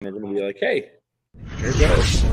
we're going to be like, hey, here it goes.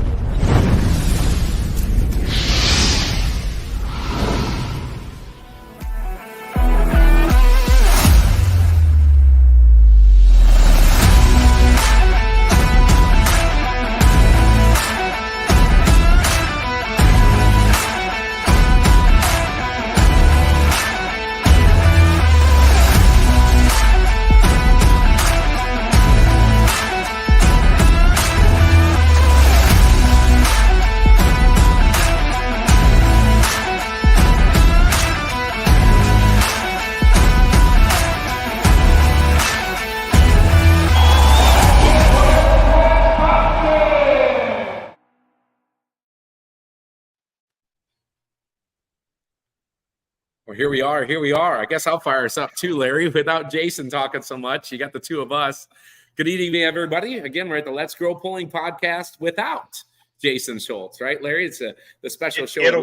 Well, here we are. Here we are. I guess I'll fire us up too, Larry, without Jason talking so much. You got the two of us. Good evening, everybody. Again, we're at the Let's Grow Pulling podcast without Jason Schultz, right, Larry? It's the special show. It'll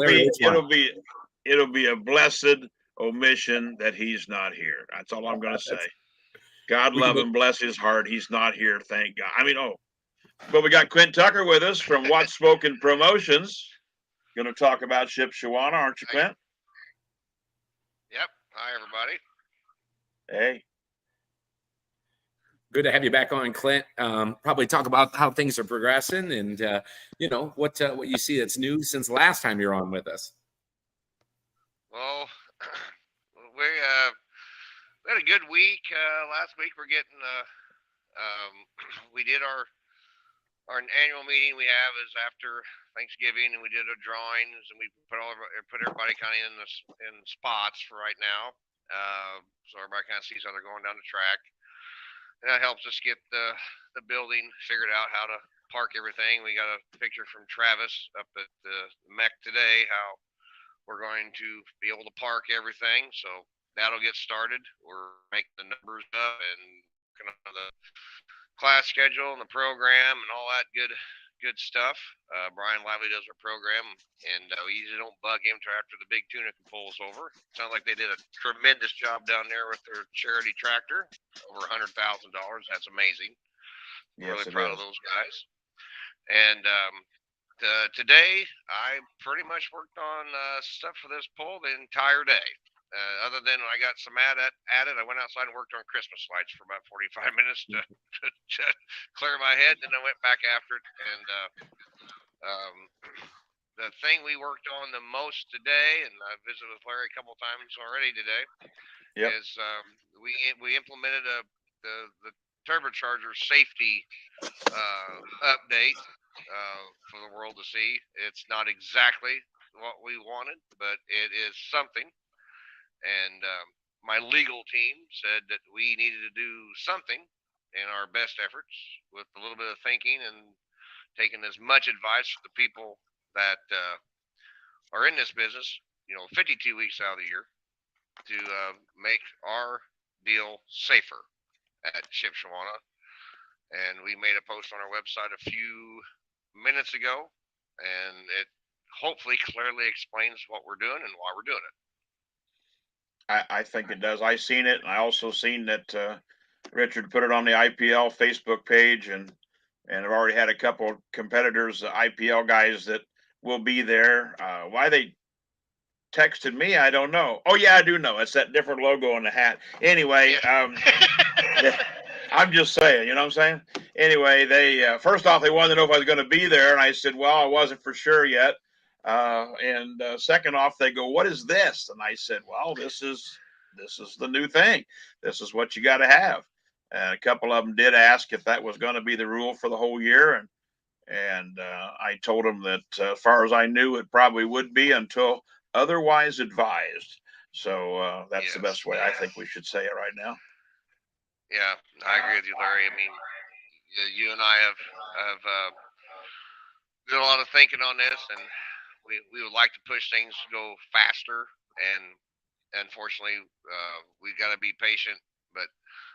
be a blessed omission that he's not here. That's all I'm going to say. God love him, bless his heart. He's not here, thank God. But we got Klint Tucker with us from What's Spoken Promotions. Going to talk about Shipshewana, aren't you, Klint? Yep. Hi, everybody. Hey. Good to have you back on, Klint. Probably talk about how things are progressing and, what you see that's new since the last time you're on with us. Well, we had a good week. Last week we did our annual meeting we have is after Thanksgiving, and we did our drawings, and we put everybody kind of in spots for right now, so everybody kind of sees how they're going down the track, and that helps us get the building figured out, how to park everything. We got a picture from Travis up at the mech today, how we're going to be able to park everything, so that'll get started. We're making the numbers up and working on the class schedule and the program and all that good stuff. Brian Lively does our program, and we usually don't bug him till after the big tuna can pull us over. Sounds like they did a tremendous job down there with their charity tractor, over $100,000. That's amazing. Yes, really proud of those guys. And today I pretty much worked on stuff for this pull the entire day. Other than when I got some added, I went outside and worked on Christmas lights for about 45 minutes to clear my head. Then I went back after it. And the thing we worked on the most today, and I visited with Larry a couple times already today, is we implemented the turbocharger safety update for the world to see. It's not exactly what we wanted, but it is something. And my legal team said that we needed to do something in our best efforts with a little bit of thinking and taking as much advice from the people that are in this business, 52 weeks out of the year, to make our deal safer at Shipshewana. And we made a post on our website a few minutes ago, and it hopefully clearly explains what we're doing and why we're doing it. I think it does. I seen it, and I also seen that Richard put it on the IPL Facebook page, and I've already had a couple competitors, IPL guys that will be there. Why they texted me, I don't know. Oh yeah, I do know. It's that different logo on the hat. Anyway, I'm just saying, you know what I'm saying? Anyway, they first off, they wanted to know if I was going to be there, and I said, well, I wasn't for sure yet. And second off, they go, what is this? And I said, well, this is the new thing. This is what you got to have. And a couple of them did ask if that was going to be the rule for the whole year. And I told them that as far as I knew, it probably would be until otherwise advised. So that's the best way I think we should say it right now. Yeah, I agree with you, Larry. I mean, you and I have done a lot of thinking on this, and we would like to push things to go faster, and unfortunately, we got to be patient. But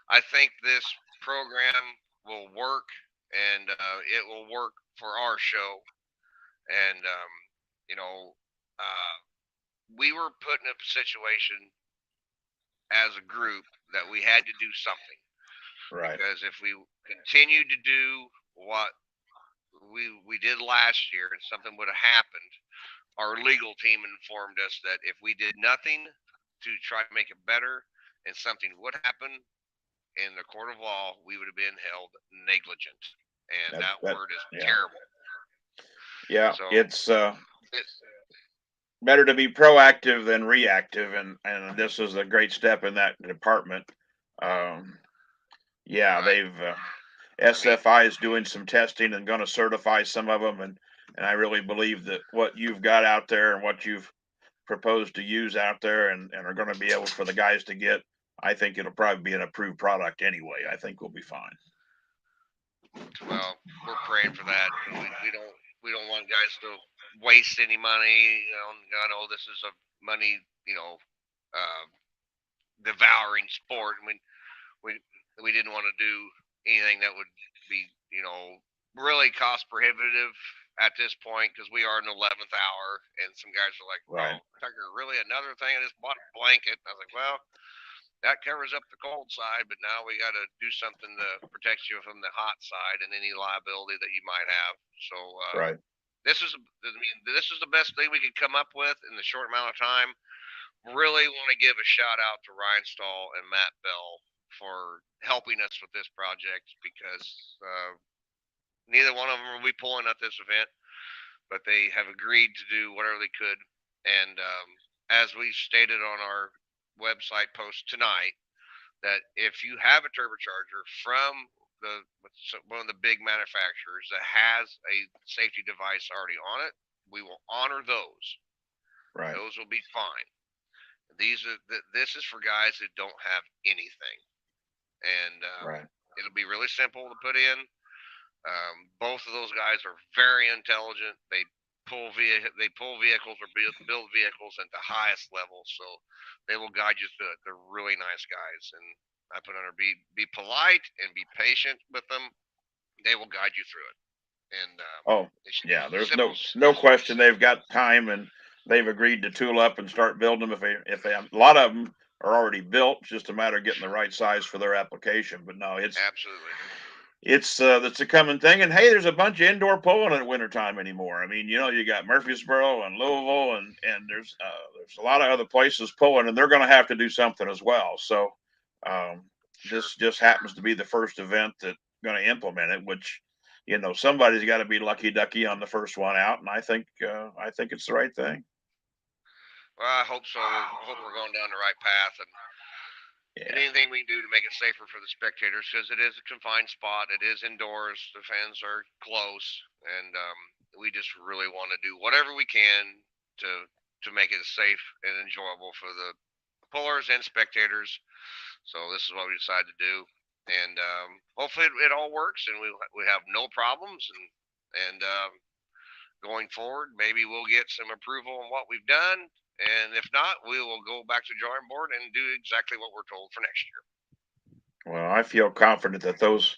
I think this program will work, and it will work for our show. And we were put in a situation as a group that we had to do something. Right. Because if we continued to do what we did last year and something would have happened, our legal team informed us that if we did nothing to try to make it better and something would happen in the court of law, we would have been held negligent. And that word is terrible. Yeah, so, it's better to be proactive than reactive, and this is a great step in that department. Yeah, they've SFI is doing some testing and going to certify some of them, and I really believe that what you've got out there and what you've proposed to use out there and are going to be able for the guys to get, I think it'll probably be an approved product anyway. I think we'll be fine. Well, we're praying for that. We don't want guys to waste any money. I know this is a money, devouring sport. I mean, we didn't want to do anything that would be, really cost prohibitive at this point, because we are in the 11th hour, and some guys are like, "Oh, Tucker, really another thing? I just bought a blanket." And I was like, "Well, that covers up the cold side, but now we got to do something to protect you from the hot side and any liability that you might have." So, this is the best thing we could come up with in the short amount of time. Really want to give a shout out to Ryan Stahl and Matt Bell for helping us with this project, because neither one of them will be pulling at this event, but they have agreed to do whatever they could. And as we stated on our website post tonight, that if you have a turbocharger from one of the big manufacturers that has a safety device already on it, we will honor those. Right. Those will be fine. This is for guys who don't have anything, and it'll be really simple to put in. Both of those guys are very intelligent. They pull vehicles or build vehicles at the highest level, so they will guide you through it. They're really nice guys, and I put under be polite and be patient with them. They will guide you through it. And there's no question they've got time, and they've agreed to tool up and start building them. If they have, a lot of them are already built, it's just a matter of getting the right size for their application. But no, it's absolutely. It's a common thing, and hey, there's a bunch of indoor pulling in wintertime anymore. I mean, you got Murfreesboro and Louisville, and there's a lot of other places pulling, and they're going to have to do something as well. So this just happens to be the first event that's going to implement it, which somebody's got to be lucky ducky on the first one out, and I think it's the right thing. Well, I hope so. I hope we're going down the right path, and anything we can do to make it safer for the spectators, because it is a confined spot. It is indoors. The fans are close, and we just really want to do whatever we can to make it safe and enjoyable for the pullers and spectators. So this is what we decided to do, and hopefully it all works, and we have no problems. And going forward, maybe we'll get some approval on what we've done. And if not, we will go back to the drawing board and do exactly what we're told for next year. Well, I feel confident that those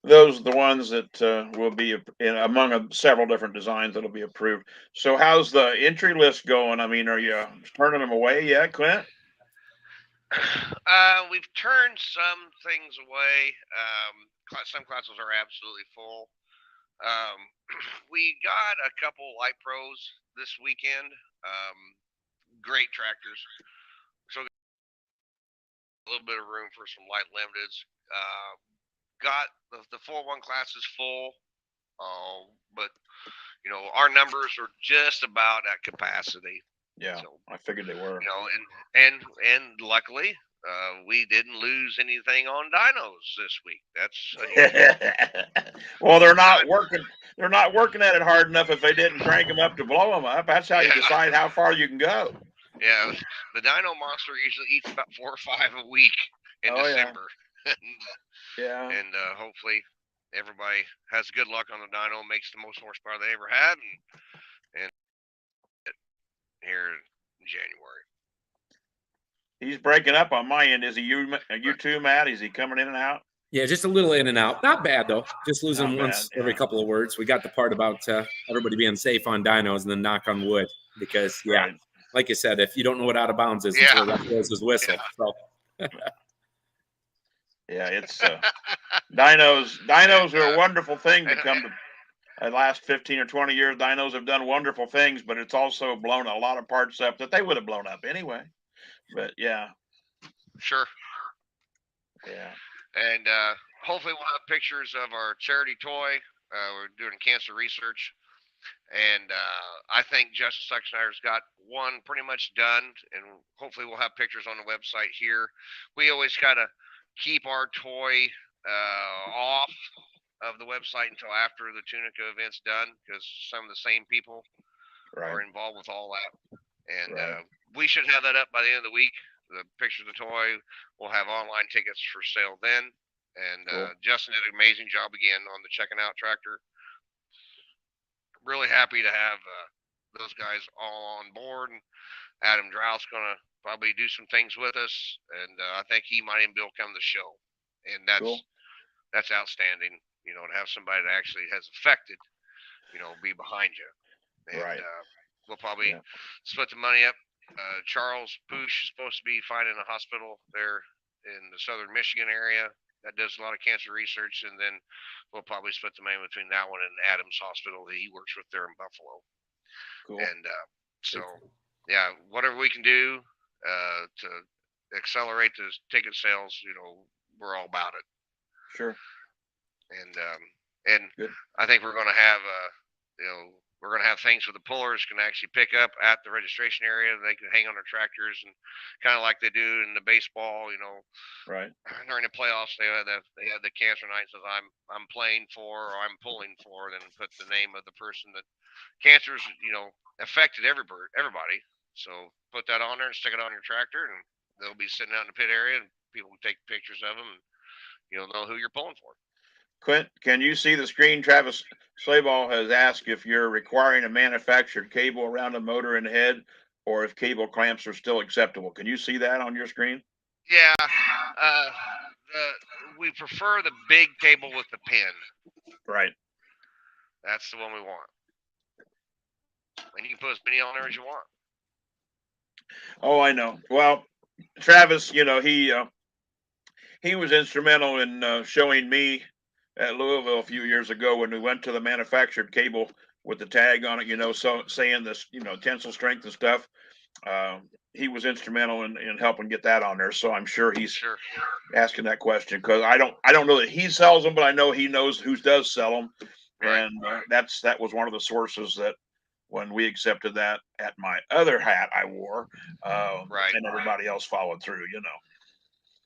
are the ones that will be among several different designs that'll be approved. So how's the entry list going? I mean, are you turning them away yet, Klint? We've turned some things away. Some classes are absolutely full. We got a couple light pros this weekend. Great tractors, so a little bit of room for some light limiteds. Got the 4-1 class is full, but our numbers are just about at capacity. Yeah, so, I figured they were. And luckily, we didn't lose anything on dynos this week. That's well, they're not working. They're not working at it hard enough if they didn't crank them up to blow them up. That's how you decide how far you can go. Yeah, the dyno monster usually eats about 4 or 5 a week in December. And hopefully everybody has good luck on the dyno, makes the most horsepower they ever had, and here in January. He's breaking up on my end. Is he you too, Matt? Is he coming in and out? Yeah, just a little in and out. Not bad, though. Just losing once every couple of words. We got the part about everybody being safe on dynos, and then knock on wood. Because, like you said, if you don't know what out of bounds is, until that blows his whistle. So. Yeah, it's dinos are a wonderful thing to come to. The last 15 or 20 years, dinos have done wonderful things, but it's also blown a lot of parts up that they would have blown up anyway. But yeah. Sure. Yeah. And hopefully we'll have pictures of our charity toy. We're doing cancer research. And I think Justice Sexsnyder's got one pretty much done. And hopefully we'll have pictures on the website here. We always kind of keep our toy off of the website until after the Tunica event's done, because some of the same people are involved with all that. And we should have that up by the end of the week. The picture of the toy. We'll have online tickets for sale then. And cool. Justin did an amazing job again on the checking out tractor. Really happy to have those guys all on board. And Adam Drout's going to probably do some things with us. And I think he might even be able to come to the show. And that's outstanding. You know, to have somebody that actually has affected, you know, be behind you. And we'll probably split the money up. Charles Poosh is supposed to be finding a hospital there in the southern Michigan area that does a lot of cancer research, and then we'll probably split the money between that one and Adams Hospital that he works with there in Buffalo. Cool. And so, yeah, whatever we can do to accelerate the ticket sales, you know, we're all about it. Sure. And good. I think we're going to have, you know, we're going to have things where the pullers can actually pick up at the registration area. They can hang on their tractors, and kind of like they do in the baseball, you know. Right. During the playoffs, they had the cancer night says I'm playing for or I'm pulling for, then put the name of the person that cancer's, you know, affected everybody. So put that on there and stick it on your tractor, and they'll be sitting out in the pit area, and people can take pictures of them, and you'll know who you're pulling for. Clint, can you see the screen? Travis Slayball has asked if you're requiring a manufactured cable around the motor and head, or if cable clamps are still acceptable. Can you see that on your screen? Yeah. We prefer the big cable with the pin. Right. That's the one we want. And you can put as many on there as you want. Oh, I know. Well, Travis, you know, he was instrumental in showing me at Louisville a few years ago when we went to the manufactured cable with the tag on it, you know, so saying this, you know, tensile strength and stuff. He was instrumental in helping get that on there. So I'm sure he's asking that question, because I don't know that he sells them, but I know he knows who does sell them. Right. And that was one of the sources that when we accepted that at my other hat I wore, and everybody else followed through, you know.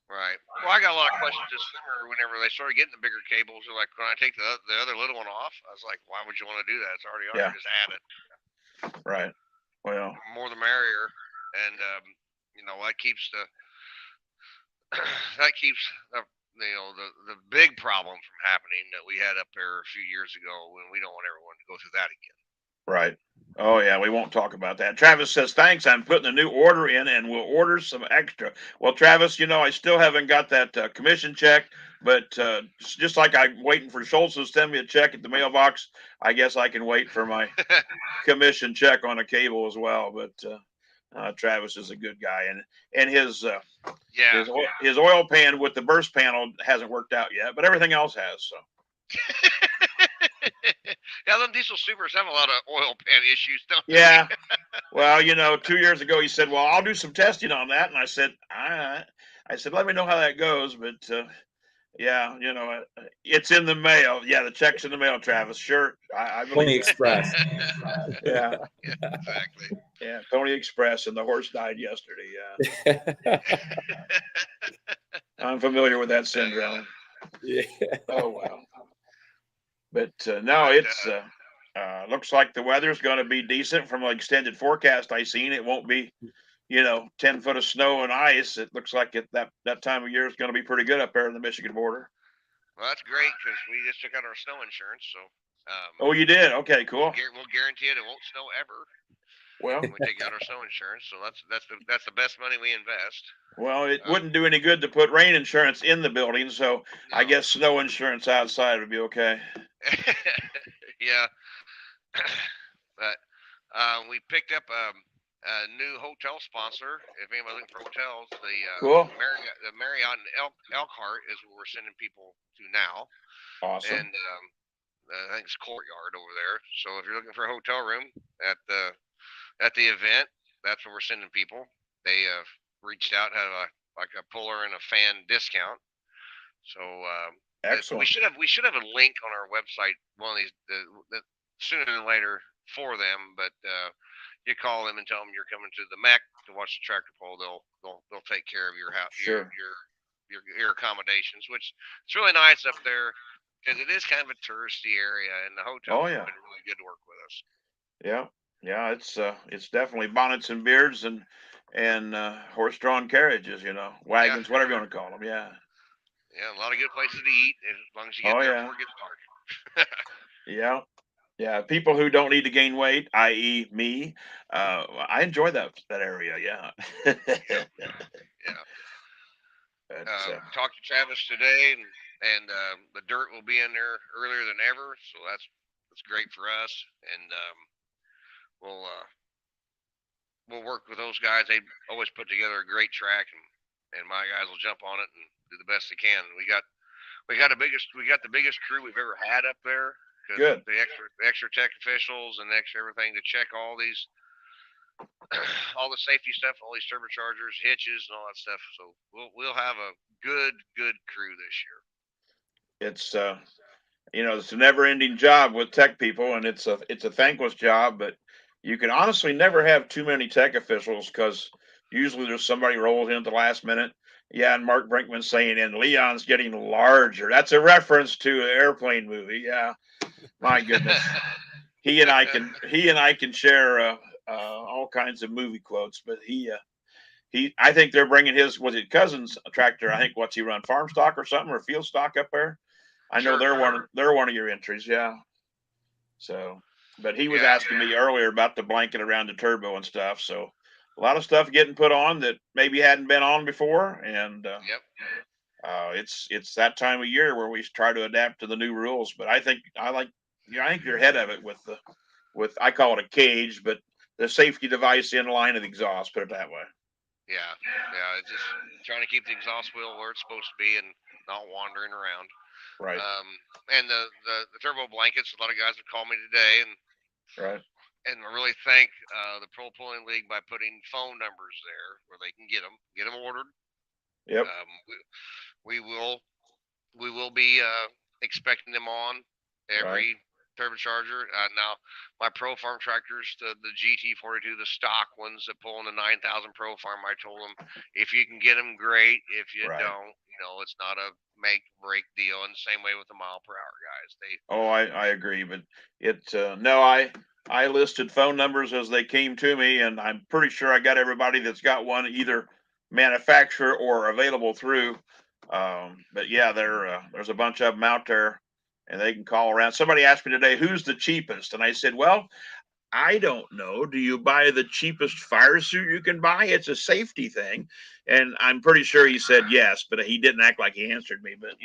Right. Well, I got a lot of questions this summer whenever they started getting the bigger cables. They're like, can I take the other little one off? I was like, why would you want to do that? It's already on. Just add it. Right. Well, more the merrier. And, you know, that keeps the big problem from happening that we had up there a few years ago, when we don't want everyone to go through that again. Right. Oh, yeah, we won't talk about that. Travis says, thanks. I'm putting a new order in and we'll order some extra. Well, Travis, you know, I still haven't got that commission check, but just like I'm waiting for Schultz to send me a check at the mailbox, I guess I can wait for my commission check on a cable as well. But Travis is a good guy, and his oil pan with the burst panel hasn't worked out yet, but everything else has, so. Yeah, them diesel supers have a lot of oil pan issues, don't they? Yeah. Well, you know, 2 years ago he said, well, I'll do some testing on that. And I said, all right. I said, let me know how that goes. But yeah, you know, it's in the mail. Yeah, the check's in the mail, Travis. Sure. I believe Pony Express. Yeah. Exactly. Yeah, Pony Express, and the horse died yesterday. Yeah. I'm familiar with that syndrome. Yeah. Oh, wow. But no, it's looks like the weather's going to be decent from an extended forecast I seen. It won't be, you know, 10 foot of snow and ice. It looks like that time of year is going to be pretty good up there in the Michigan border. Well, that's great, because we just took out our snow insurance. So. Oh, you did? Okay, cool. We'll guarantee it won't snow ever. Well, we take out our snow insurance, so that's the best money we invest. Well, it wouldn't do any good to put rain insurance in the building, so no. I guess snow insurance outside would be okay. Yeah, but we picked up new hotel sponsor. If anybody's looking for hotels, Cool. The Marriott in Elkhart is where we're sending people to now, Awesome. and I think it's Courtyard over there. So if you're looking for a hotel room at the event, that's where we're sending people. They reached out, had a puller and a fan discount. So Excellent. we should have a link on our website one of these sooner than later for them. But you call them and tell them you're coming to the MAC to watch the tractor pull. They'll take care of your house, Sure. your accommodations, which it's really nice up there because it is kind of a touristy area, and the hotels have been really good to work with us. Yeah, it's definitely bonnets and beards and horse-drawn carriages, wagons, whatever you want to call them. Yeah, a lot of good places to eat as long as you get there before it gets dark. Yeah. People who don't need to gain weight, i.e., me, I enjoy that area. Yeah. Talked to Travis today, and the dirt will be in there earlier than ever, so that's great for us. And we'll work with those guys. They always put together a great track, and my guys will jump on it and do the best they can. We got the biggest crew we've ever had up there. Good. The extra tech officials and extra everything to check all these, all the safety stuff, all these turbochargers, hitches, and all that stuff. So we'll have a good crew this year. It's it's a never-ending job with tech people, and it's a thankless job, but you can honestly never have too many tech officials because usually there's somebody rolls in at the last minute. Yeah, and Mark Brinkman saying, "And Leon's getting larger." That's a reference to an airplane movie. Yeah, my goodness. He and I can share all kinds of movie quotes, but I think they're bringing his cousin's tractor. I think what's he run, farm stock or something, or field stock up there. I know they're one of your entries, yeah. So, but he was asking me earlier about the blanket around the turbo and stuff. So, a lot of stuff getting put on that maybe hadn't been on before, and it's that time of year where we try to adapt to the new rules. But I think you're ahead of it with I call it a cage, but the safety device in line of the exhaust. Put it that way. Yeah. It's just trying to keep the exhaust wheel where it's supposed to be and not wandering around. Right. And the turbo blankets, a lot of guys have called me today, and I really thank the Pro Pulling League by putting phone numbers there where they can get them ordered. Yep. We will be expecting them on every turbocharger. Now, my Pro Farm tractors, the GT42, the stock ones that pull in the 9000 Pro Farm, I told them if you can get them, great. If you don't, it's not a make break deal. And the same way with the mile per hour guys. I agree, but I listed phone numbers as they came to me, and I'm pretty sure I got everybody that's got one either manufacturer or available through. But yeah, there's a bunch of them out there, and they can call around. Somebody asked me today, who's the cheapest? And I said, well, I don't know. Do you buy the cheapest fire suit you can buy? It's a safety thing. And I'm pretty sure he said yes, but he didn't act like he answered me. But,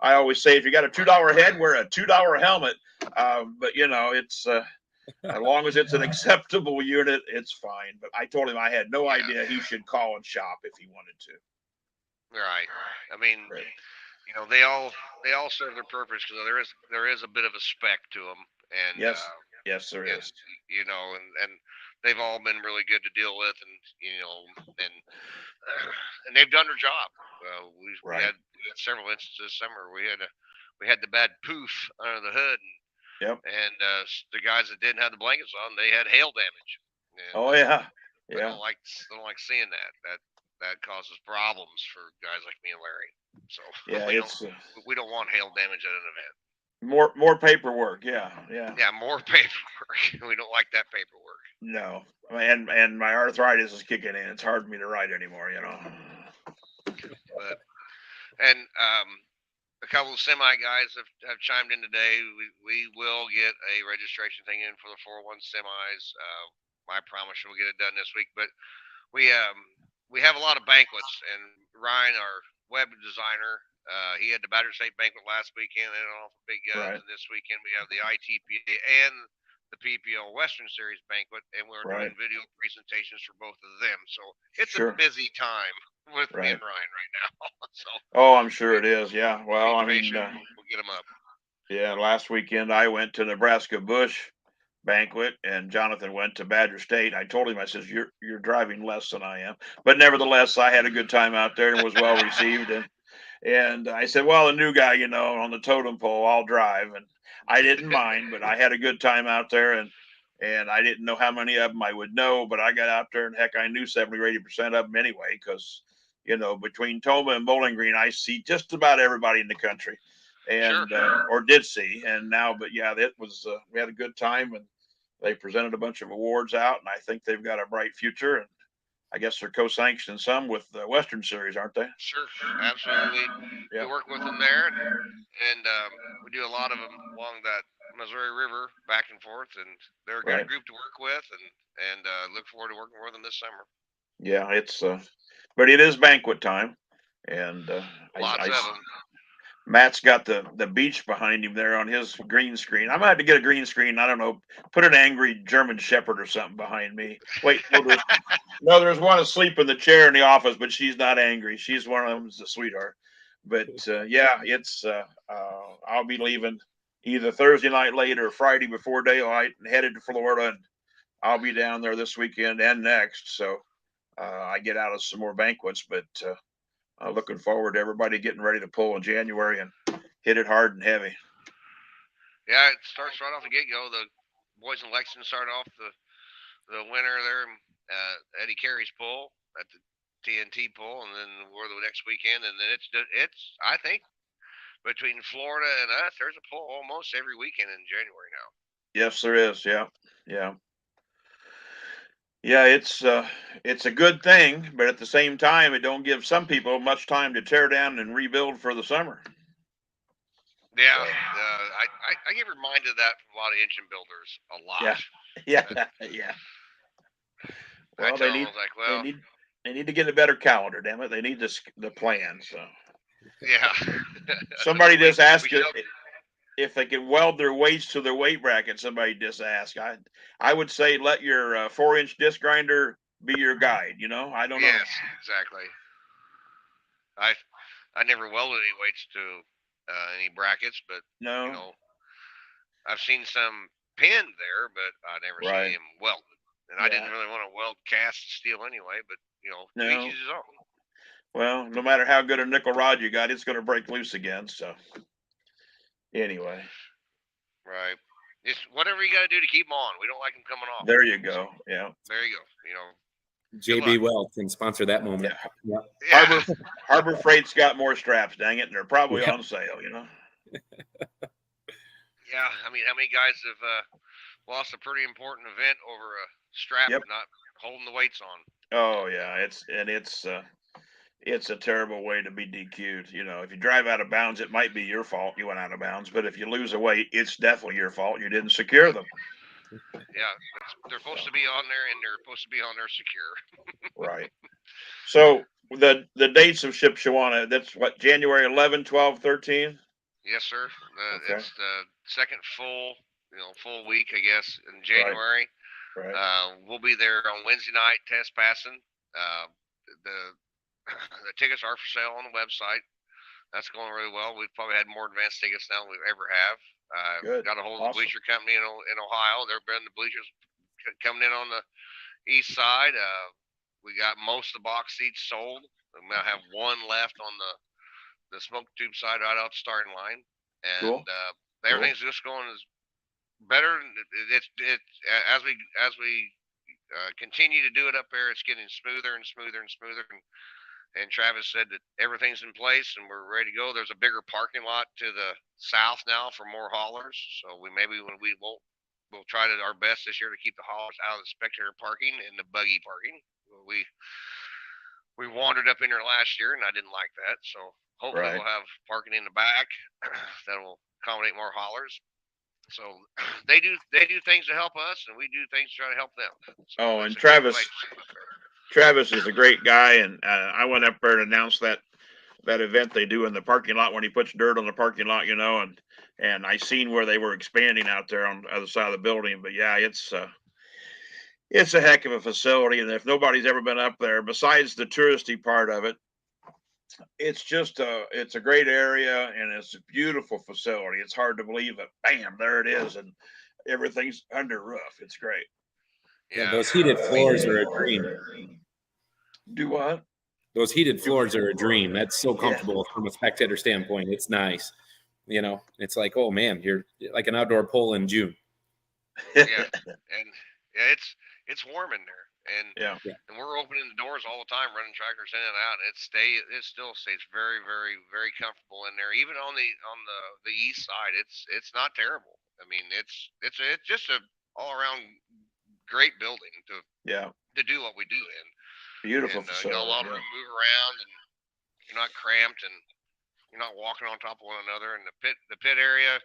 I always say if you got a $2 head, wear a $2 helmet. But, it's as long as it's an acceptable unit, it's fine. But I told him I had no idea he should call and shop if he wanted to. Right. I mean, they all serve their purpose because there is a bit of a spec to them. And yes, there is. And they've all been really good to deal with, and they've done their job. We had several instances this summer. We had the bad poof under the hood, and the guys that didn't have the blankets on, they had hail damage. And, I don't like seeing that. That causes problems for guys like me and Larry. So we don't want hail damage at an event. More paperwork, yeah. More paperwork. We don't like that paperwork. No, and my arthritis is kicking in. It's hard for me to ride anymore, But a couple of semi guys have chimed in today. We will get a registration thing in for the 401 semis. I promise we'll get it done this week. But we have a lot of banquets, and Ryan, our web designer, he had the Battery State banquet last weekend, and off Big Guns. And this weekend we have the ITPA and the PPO Western Series banquet, and we're Right. doing video presentations for both of them. So it's Sure. a busy time with me Right. and Ryan right now. So Oh, I'm sure it is. Yeah. Well, I be mean, patient. We'll get them up. yeah, last weekend I went to Nebraska Bush banquet and Jonathan went to Badger State. I told him, I says, you're driving less than I am. But nevertheless, I had a good time out there and was well received. And I said, well, a new guy, on the totem pole, I'll drive. And I didn't mind, but I had a good time out there, and I didn't know how many of them I would know, but I got out there and heck, I knew 70 or 80% of them anyway, because, between Toma and Bowling Green, I see just about everybody in the country and, Sure. or did see. And now, but yeah, that was, we had a good time and they presented a bunch of awards out and I think they've got a bright future. And I guess they're co-sanctioning some with the Western Series, aren't they? Sure, absolutely. Yeah. We work with them there, and we do a lot of them along that Missouri River back and forth, and they're a good Right. group to work with, and look forward to working with them this summer. Yeah, it's but it is banquet time, and Lots of them. Matt's got the beach behind him there on his green screen. I'm gonna have to get a green screen. I don't know, put an angry German Shepherd or something behind me. Wait, no, there's one asleep in the chair in the office, but she's not angry. She's one of them's a sweetheart. But yeah, it's I'll be leaving either Thursday night late or Friday before daylight and headed to Florida, and I'll be down there this weekend and next. So I get out of some more banquets, but looking forward to everybody getting ready to pull in January and hit it hard and heavy. Yeah, it starts right off the get go. The boys in Lexington start off the winter there, Eddie Carey's pull at the TNT pull, and then we're the next weekend, and then it's I think between Florida and us, there's a pull almost every weekend in January now. Yes, there is. Yeah, yeah. Yeah, it's a good thing, but at the same time, it don't give some people much time to tear down and rebuild for the summer. Yeah, I get reminded of that from a lot of engine builders a lot. Yeah, yeah. Well, I was like, well, they need to get a better calendar. Damn it, they need the plan. So yeah. somebody just asked if they can weld their weights to their weight bracket. Somebody just asked. I would say let your 4-inch disc grinder be your guide. I don't know. Yes, exactly. I never welded any weights to any brackets, but No. I've seen some pinned there, but I never seen him welded. And I didn't really want to weld cast steel anyway, but No. each his own. Well, no matter how good a nickel rod you got, it's going to break loose again. So anyway. Right. It's whatever you got to do to keep them on. We don't like them coming off. There you go. Yeah. There you go. JB Weld can sponsor that moment. Yeah. Yeah. Harbor Freight's got more straps, dang it, and they're probably on sale, Yeah, I mean, how many guys have lost a pretty important event over a strap not holding the weights on? Oh yeah, it's a terrible way to be DQ'd. If you drive out of bounds, it might be your fault you went out of bounds, but if you lose a weight, it's definitely your fault. You didn't secure them. Yeah, they're supposed to be on there, and they're supposed to be on there secure. Right. So the dates of Shipshewana, that's what, January 11, 12, 13? Yes, sir. Okay. It's the second full week, I guess, in January. Right. We'll be there on Wednesday night, test passing. The tickets are for sale on the website. That's going really well. We've probably had more advanced tickets now than we ever have. Got a hold of the bleacher company in Ohio. They're been the bleachers coming in on the east side. We got most of the box seats sold. We now have one left on the smoke tube side right out the starting line, and everything's just going as better. It's as we continue to do it up there, it's getting smoother and smoother and smoother. And Travis said that everything's in place and we're ready to go. There's a bigger parking lot to the south now for more haulers. So we'll try our best this year to keep the haulers out of the spectator parking and the buggy parking. We wandered up in there last year and I didn't like that. So hopefully we'll have parking in the back that will accommodate more haulers. So they do things to help us and we do things to try to help them. So and Travis is a great guy, and I went up there and announced that that event they do in the parking lot when he puts dirt on the parking lot, and I seen where they were expanding out there on the other side of the building. But yeah, it's a heck of a facility, and if nobody's ever been up there, besides the touristy part of it, it's a great area, and it's a beautiful facility. It's hard to believe it. Bam, there it is, and everything's under roof. It's great. Yeah, those heated floors are a dream. Do what? Those heated floors are a dream. That's so comfortable from a spectator standpoint. It's nice. It's like, oh man, you're like an outdoor pool in June. Yeah, and yeah, it's warm in there, and yeah. and we're opening the doors all the time, running tractors in and out. It still stays very, very, very comfortable in there. Even on the east side, it's not terrible. I mean, it's just a all around great building to do what we do in. Beautiful and, facility. Got a lot of room to move around, and you're not cramped, and you're not walking on top of one another. And the pit area.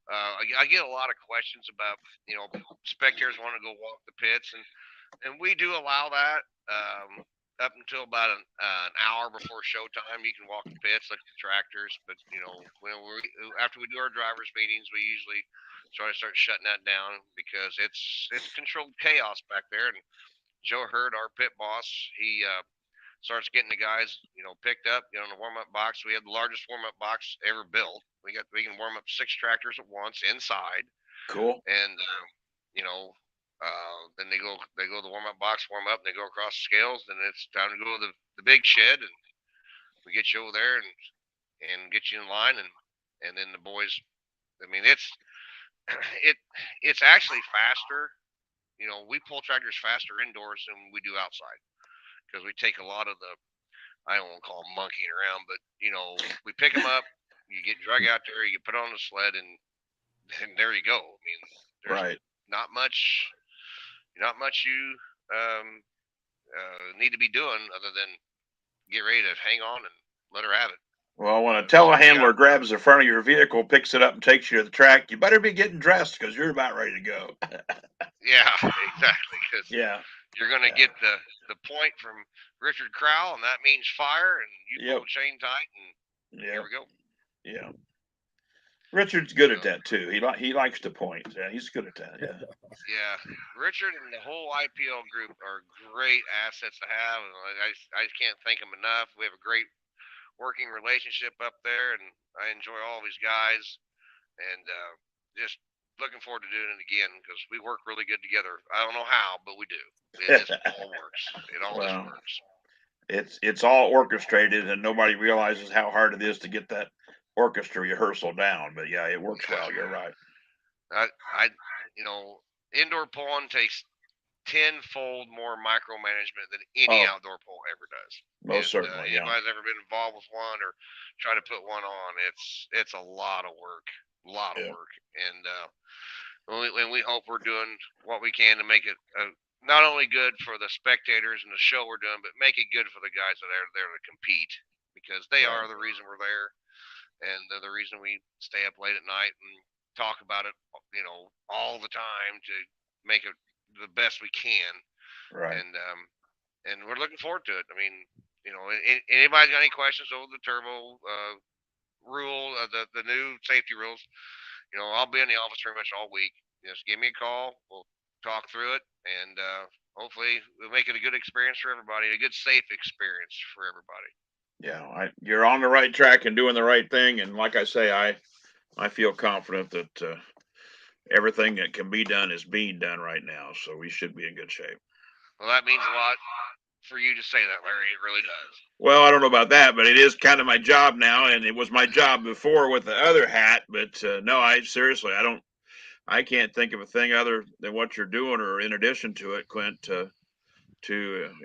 I get a lot of questions about, spectators want to go walk the pits, and we do allow that up until about an hour before showtime. You can walk the pits like the tractors, but after we do our drivers meetings, we usually try to start shutting that down because it's controlled chaos back there. And Joe Hurd, our pit boss, he starts getting the guys, picked up, in the warm-up box. We have the largest warm-up box ever built. We can warm up 6 tractors at once inside. Cool. And then they go to the warm-up box, warm up, and they go across the scales. Then it's time to go to the big shed, and we get you over there and get you in line, and then the boys. I mean, it's actually faster. We pull tractors faster indoors than we do outside, because we take a lot of the, I don't want to call them monkeying around, but we pick them up, you get drug out there, you put on the sled, and there you go. I mean, there's not much you need to be doing other than get ready to hang on and let her have it. Well, when a telehandler grabs the front of your vehicle, picks it up, and takes you to the track, you better be getting dressed because you're about ready to go. Yeah, exactly. Because you're going to get the point from Richard Crowell, and that means fire, and you pull the chain tight, and here we go. Yeah. Richard's good at that too. He likes to point. Yeah, he's good at that. Yeah. Yeah, Richard and the whole IPL group are great assets to have, and I just can't thank them enough. We have a great working relationship up there, and I enjoy all these guys, and just looking forward to doing it again because we work really good together. I don't know how, but we do. It just all works. It all just works. It's all orchestrated, and nobody realizes how hard it is to get that orchestra rehearsal down. But yeah, it works well. You're right. Indoor pulling takes tenfold more micromanagement than any outdoor pole ever does. Most certainly. Anybody's ever been involved with one or try to put one on, it's a lot of work. And we hope we're doing what we can to make it not only good for the spectators and the show we're doing, but make it good for the guys that are there to compete, because they are the reason we're there, and they're the reason we stay up late at night and talk about it, all the time to make it the best we can. Right. And we're looking forward to it. I mean, anybody got any questions over the turbo rule, the new safety rules? I'll be in the office pretty much all week. Just give me a call. We'll talk through it, and hopefully we'll make it a good experience for everybody, a good, safe experience for everybody. Yeah, you're on the right track and doing the right thing. And like I say, I feel confident that everything that can be done is being done right now. So we should be in good shape. Well, that means a lot for you to say that, Larry. It really does. Well, I don't know about that, but it is kind of my job now, and it was my job before with the other hat. But no, I can't think of a thing other than what you're doing, or in addition to it, Clint, to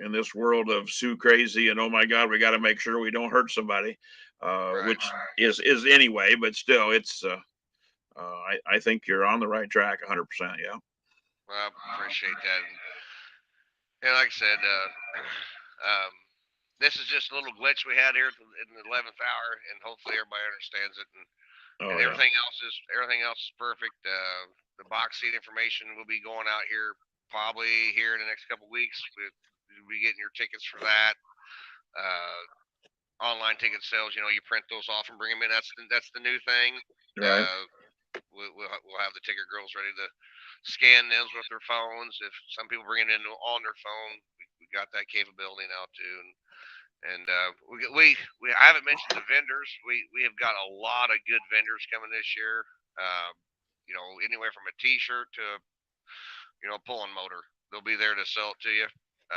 in this world of Sue crazy and oh my God, we got to make sure we don't hurt somebody, which is anyway. But still, it's I think you're on the right track, 100%. Yeah. Well, I appreciate that. And like I said, this is just a little glitch we had here in the 11th hour, and hopefully everybody understands it. And everything else is perfect. The box seat information will be going out here probably here in the next couple of weeks. We'll be getting your tickets for that. online ticket sales. You print those off and bring them in. That's the new thing. Right. We'll have the ticket girls ready to scan those with their phones. If some people bring it in on their phone, we got that capability now too. And I haven't mentioned the vendors. We have got a lot of good vendors coming this year. Anywhere from a T-shirt to a pulling motor, they'll be there to sell it to you.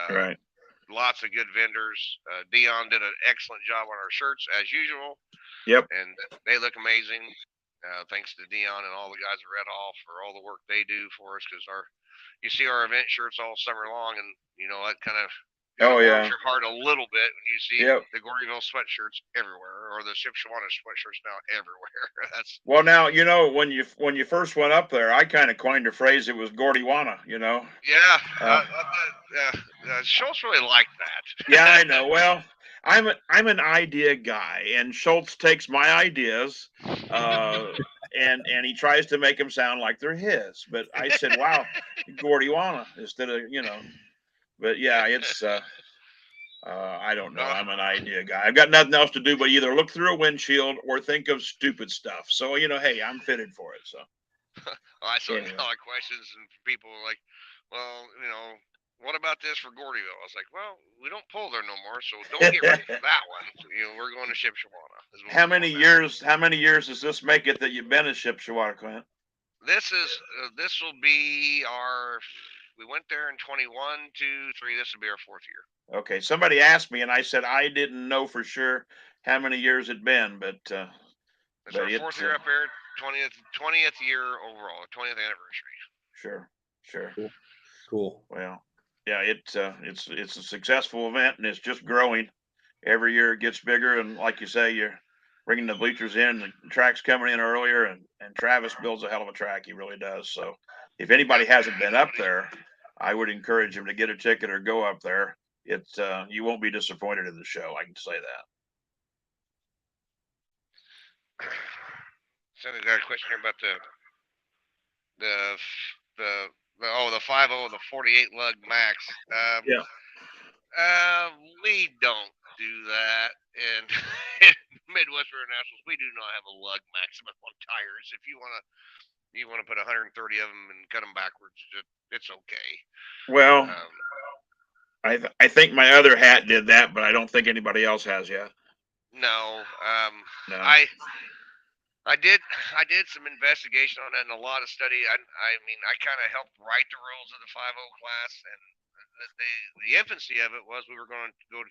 Right. Lots of good vendors. Dion did an excellent job on our shirts as usual. Yep. And they look amazing. Thanks to Dion and all the guys at Red Hall for all the work they do for us, because you see our event shirts all summer long, and that kind of warms your heart a little bit when you see the Gordyville sweatshirts everywhere, or the Shipshewana sweatshirts now everywhere. Well, now when you first went up there, I kind of coined a phrase. It was Gordywana, Yeah, Schultz really liked that. Yeah, I know. Well, I'm an idea guy, and Schultz takes my ideas, and he tries to make them sound like they're his. But I said, "Wow, Gordywana," instead of But yeah, it's I don't know. I'm an idea guy. I've got nothing else to do but either look through a windshield or think of stupid stuff. So hey, I'm fitted for it. So I saw a lot of questions and people were like, well, what about this for Gordyville? I was like, well, we don't pull there no more, so don't get ready for that one. We're going to Shipshewana. How many years does this make it that you've been in Shipshewana, Clint? This will be we went there in 21, 2, 3. This will be our 4th year. Okay. Somebody asked me, and I said I didn't know for sure how many years it'd been, but it's our 4th year up there, 20th year overall, 20th anniversary. Sure. Cool. Well, yeah, it's a successful event, and it's just growing. Every year it gets bigger, and like you say, you're bringing the bleachers in, the track's coming in earlier, and Travis builds a hell of a track. He really does. So if anybody hasn't been up there, I would encourage them to get a ticket or go up there. It's you won't be disappointed in the show. I can say that. So I got a question here about the 50, the 48 lug max. We don't do that, and in Midwest Internationals, we do not have a lug maximum on tires. If you want to put 130 of them and cut them backwards, it's okay. Well, I think my other hat did that, but I don't think anybody else has yet. No. No. I did some investigation on that and a lot of study. I kind of helped write the rules of the 50 class, and the infancy of it was we were going to go to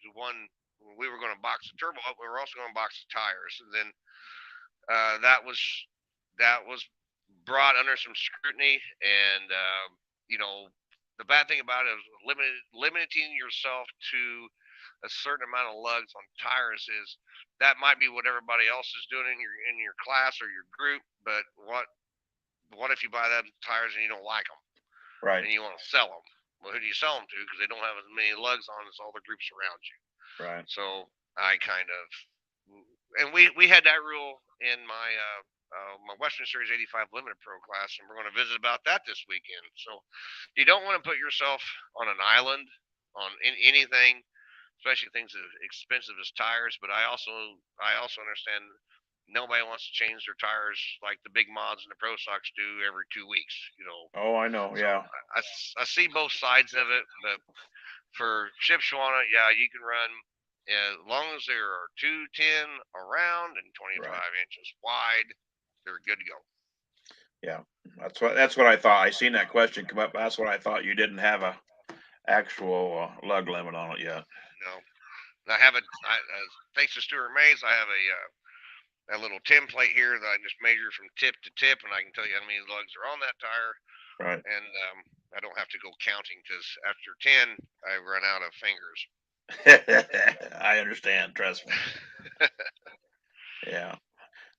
we were going to box the turbo up. We were also going to box the tires, and then that was brought under some scrutiny. And the bad thing about it is limiting yourself to a certain amount of lugs on tires is that might be what everybody else is doing in your class or your group. But what if you buy them tires and you don't like them, right? And you want to sell them? Well, who do you sell them to? Because they don't have as many lugs on as all the groups around you. Right. So I and we had that rule in my Western Series 85 Limited Pro class, and we're going to visit about that this weekend. So you don't want to put yourself on an island on anything, especially things as expensive as tires. But I also understand nobody wants to change their tires like the big mods and the Pro Stocks do every 2 weeks. Oh, I know. So yeah. I see both sides of it, but for Shipshewana, yeah, you can run as long as there are 210 around and 25 inches wide. They're good to go. Yeah, that's what I thought. I seen that question come up. That's what I thought. You didn't have a actual lug limit on it yet. No, I have thanks to Stuart Mays, I have a little template here that I just measure from tip to tip, and I can tell you how many lugs are on that tire. Right. And I don't have to go counting, because after 10, I run out of fingers. I understand. Trust me. Yeah.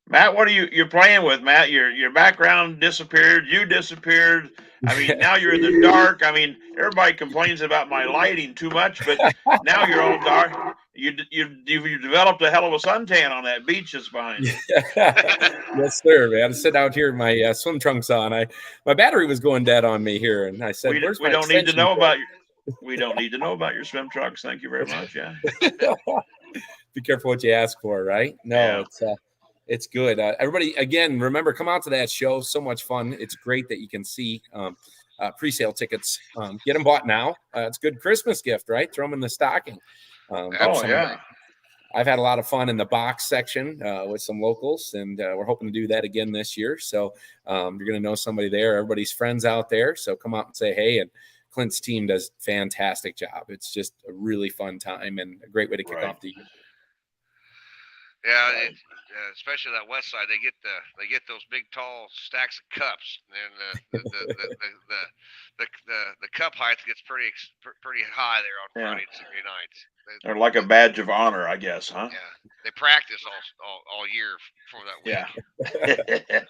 Matt, what are you're playing with, Matt? Your background disappeared. You disappeared. I mean, now you're in the dark. I mean, everybody complains about my lighting too much, but now you're all dark. You've developed a hell of a suntan on that beach that's behind you. Yes, sir, man. I'm sitting out here in my swim trunks on. My battery was going dead on me here, and I said, we don't need to know about We don't need to know about your swim trucks. Thank you very much. Yeah. Be careful what you ask for, right? No, it's good. Everybody, again, remember, come out to that show. So much fun. It's great that you can see pre-sale tickets. Get them bought now. It's a good Christmas gift, right? Throw them in the stocking. I've had a lot of fun in the box section with some locals, and we're hoping to do that again this year. So you're going to know somebody there. Everybody's friends out there. So come out and say hey. And Klint's team does a fantastic job. It's just a really fun time and a great way to kick off the year. Yeah, especially that west side, they get those big tall stacks of cups, and the cup height gets pretty high there on Friday and Saturday nights. They're like a badge of honor, I guess, huh? Yeah, they practice all year for that week. Yeah.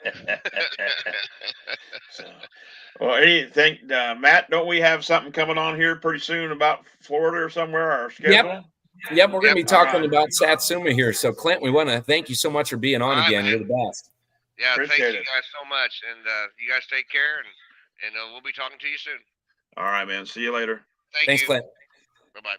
Well, anything, Matt? Don't we have something coming on here pretty soon about Florida or somewhere? Our schedule. Yep, we're going to be talking about Satsuma here. So, Klint, we want to thank you so much for being on again. Man. You're the best. Yeah, thank you guys so much. And you guys take care, and we'll be talking to you soon. All right, man. See you later. Thanks, Klint. Bye-bye.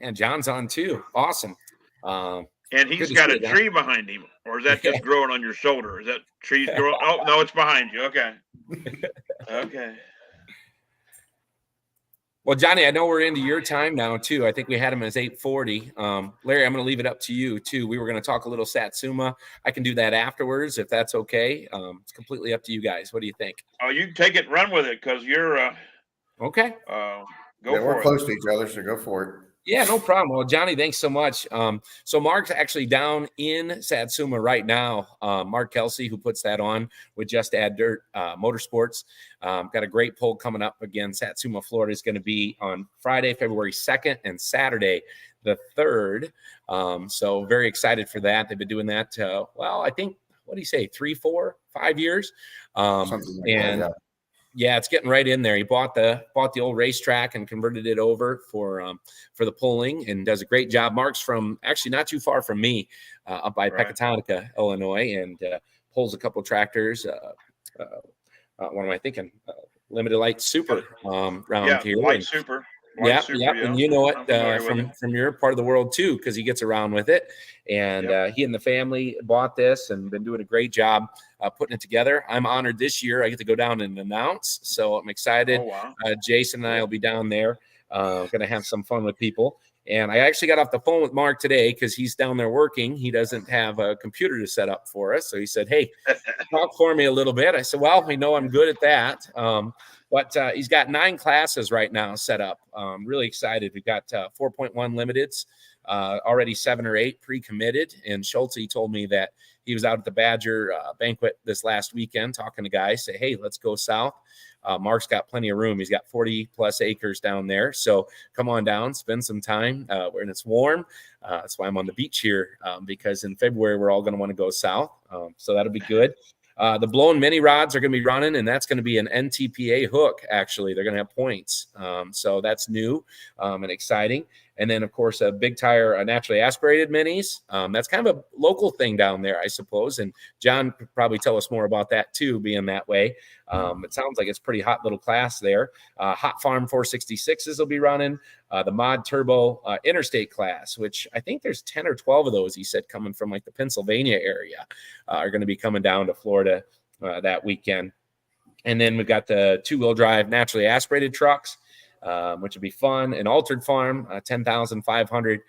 And John's on too. Awesome. And he's got a tree behind him. Or is that just growing on your shoulder? Is that trees growing? Oh, no, it's behind you. Okay. Okay. Well, Johnny, I know we're into your time now, too. I think we had him as 8:40. Larry, I'm going to leave it up to you, too. We were going to talk a little Satsuma. I can do that afterwards if that's okay. It's completely up to you guys. What do you think? Oh, you can take it and run with it because you're okay. Go for it. We're close to each other, so go for it. Yeah, no problem. Well, Johnny, thanks so much. So Mark's actually down in Satsuma right now. Mark Kelsey, who puts that on with Just Add Dirt Motorsports. Got a great poll coming up again. Satsuma, Florida is going to be on Friday, February 2nd and Saturday, the 3rd. So very excited for that. They've been doing that, I think, what do you say, 3, 4, 5 years? Something like that, yeah. Yeah, it's getting right in there. He bought the old racetrack and converted it over for the pulling and does a great job. Mark's from actually not too far from me, up by Pecatonica, Illinois, and pulls a couple of tractors. What am I thinking? Limited Light Super round here. Light Super. Yeah. And you know it from your part of the world too, because he gets around with it. And he and the family bought this and been doing a great job putting it together. I'm honored this year. I get to go down and announce, so I'm excited. Oh, wow. Jason and I will be down there. Going to have some fun with people. And I actually got off the phone with Mark today because he's down there working. He doesn't have a computer to set up for us. So he said, hey, talk for me a little bit. I said, well, we know I'm good at that. But he's got 9 classes right now set up. Really excited. We've got 4.1 limiteds, already 7 or 8 pre-committed. And Schulte told me that he was out at the Badger banquet this last weekend talking to guys, say, hey, let's go south. Mark's got plenty of room. He's got 40 plus acres down there. So come on down, spend some time when it's warm. That's why I'm on the beach here, because in February, we're all going to want to go south. So that'll be good. The blown mini rods are going to be running, and that's going to be an NTPA hook. Actually, they're going to have points. So that's new and exciting. And then, of course, a big tire, naturally aspirated minis. That's kind of a local thing down there, I suppose. And John could probably tell us more about that, too, being that way. It sounds like it's a pretty hot little class there. Hot Farm 466s will be running. The Mod Turbo Interstate class, which I think there's 10 or 12 of those, he said, coming from like the Pennsylvania area, are going to be coming down to Florida that weekend. And then we've got the 2-wheel drive naturally aspirated trucks, which would be fun. An Altered Farm, 10,500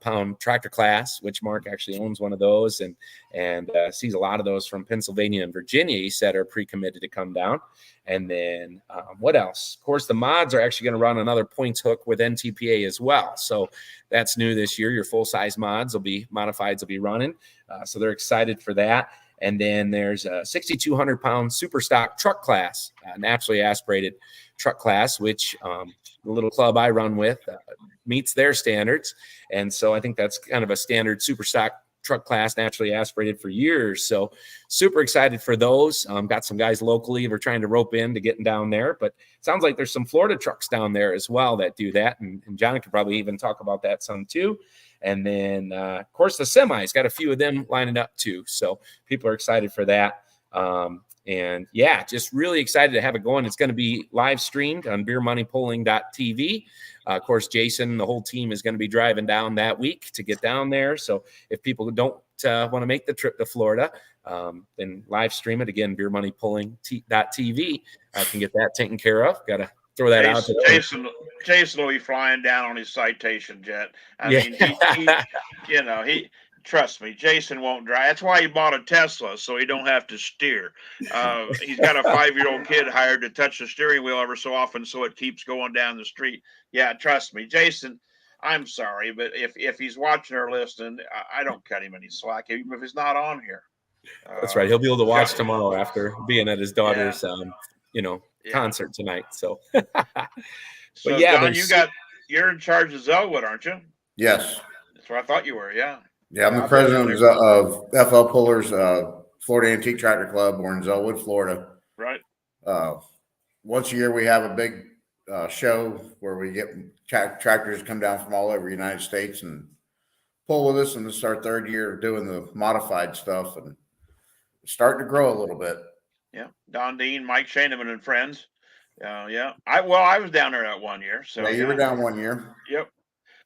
pound tractor class, which Mark actually owns one of those and sees a lot of those from Pennsylvania and Virginia, he said, are pre-committed to come down. And then what else? Of course, the mods are actually going to run another points hook with NTPA as well. So that's new this year. Your full-size mods will be modifieds will be running. So they're excited for that. And then there's a 6,200 pound super stock truck class, naturally aspirated truck class, which the little club I run with meets their standards. And so I think that's kind of a standard super stock truck class, naturally aspirated for years. So super excited for those. Got some guys locally we're trying to rope in to getting down there, but it sounds like there's some Florida trucks down there as well that do that. And John could probably even talk about that some too. And then, of course, the semis, got a few of them lining up too. So people are excited for that. And yeah, just really excited to have it going. It's going to be live streamed on beermoneypulling.tv. Of course, Jason, the whole team is going to be driving down that week to get down there. So if people don't want to make the trip to Florida, then live stream it again, beermoneypulling.tv. I can get that taken care of. Got to throw that out. Jason will be flying down on his citation jet. I Yeah. mean, he trust me, Jason won't drive. That's why he bought a Tesla, so he don't have to steer. He's got a 5-year-old kid hired to touch the steering wheel ever so often, so it keeps going down the street. Yeah, trust me, Jason. I'm sorry, but if he's watching or listening, I don't cut him any slack, even if he's not on here. That's right. He'll be able to watch tomorrow after being at his daughter's, concert tonight. So, so yeah, John, you're in charge of Zellwood, aren't you? Yes. That's what I thought you were. Yeah. Yeah, I'm the president of FL Pullers, Florida Antique Tractor Club. We're in Zellwood, Florida. Right. Once a year, we have a big show where we get tractors come down from all over the United States and pull with us. And this is our 3rd year of doing the modified stuff, and it's starting to grow a little bit. Yeah, Don Dean, Mike Shaneman, and friends. Yeah. I was down there that 1 year. So yeah, you were down 1 year. Yep.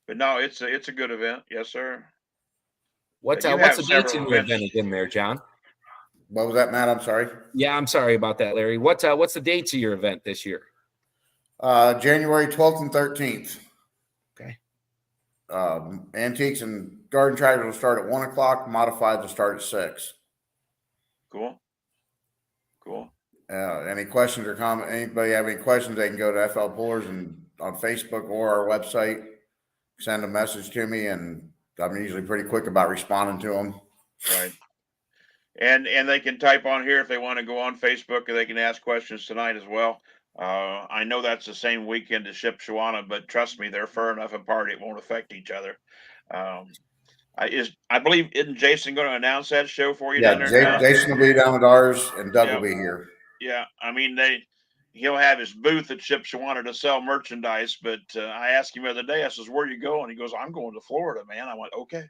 But no, it's a good event. Yes, sir. What's the dates in your event again there, John? What was that, Matt? I'm sorry. Yeah, I'm sorry about that, Larry. What's the dates of your event this year? January 12th and 13th. Okay. Antiques and garden tractors will start at 1:00. Modifieds will start at 6:00. Cool. Any questions or comments? Anybody have any questions? They can go to FL Pullers and on Facebook or our website. Send a message to me, and I'm usually pretty quick about responding to them. Right. And they can type on here if they want to go on Facebook, or they can ask questions tonight as well. I know that's the same weekend as Shipshewana, but trust me, they're far enough apart it won't affect each other. I believe, isn't Jason going to announce that show for you? Yeah, down there Jason will be down with ours, and Doug will be here. Yeah, I mean he'll have his booth at Shipshewana to sell merchandise. But I asked him the other day, I says, "Where you going?" He goes, "I'm going to Florida, man." I went, "Okay."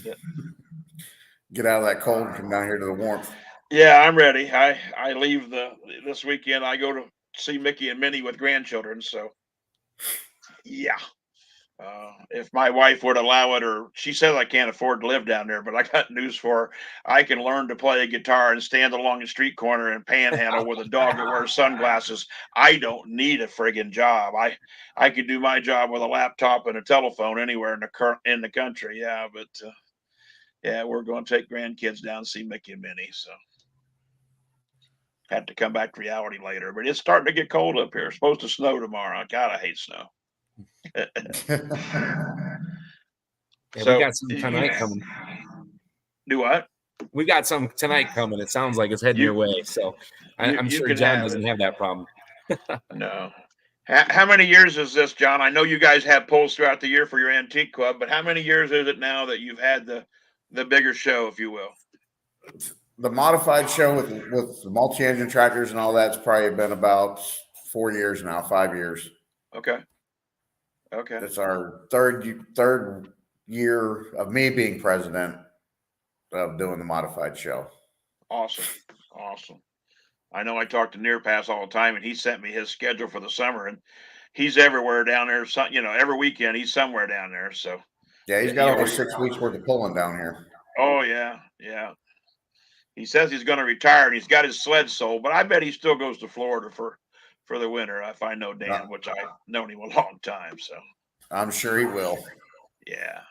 Yeah. Get out of that cold and come down here to the warmth. Yeah, I'm ready. I leave this weekend. I go to see Mickey and Minnie with grandchildren. So, yeah. If my wife would allow it, or she says I can't afford to live down there, but I got news for her. I can learn to play a guitar and stand along the street corner and panhandle with a dog that wears sunglasses. I don't need a friggin' job. I could do my job with a laptop and a telephone anywhere in the country. Yeah, but yeah, we're going to take grandkids down and see Mickey and Minnie. So have to come back to reality later. But it's starting to get cold up here. It's supposed to snow tomorrow. God, I hate snow. Yeah, so we got some tonight coming. Do what? We got some tonight coming. It sounds like it's heading your way. So I'm sure John doesn't have that problem. No. How many years is this, John? I know you guys have polls throughout the year for your antique club, but how many years is it now that you've had the bigger show, if you will? The modified show with the multi-engine tractors and all that's probably been about 4 years now, 5 years. Okay. It's our third year of me being president of doing the modified show. Awesome. I know I talk to Nearpass all the time, and he sent me his schedule for the summer, and he's everywhere down there. So, every weekend he's somewhere down there. So yeah, he's got over 6 weeks worth of pulling down here. Oh yeah. He says he's going to retire, and he's got his sled sold, but I bet he still goes to Florida for the winter, if I know Dan, which I've known him a long time. So I'm sure he will. Yeah.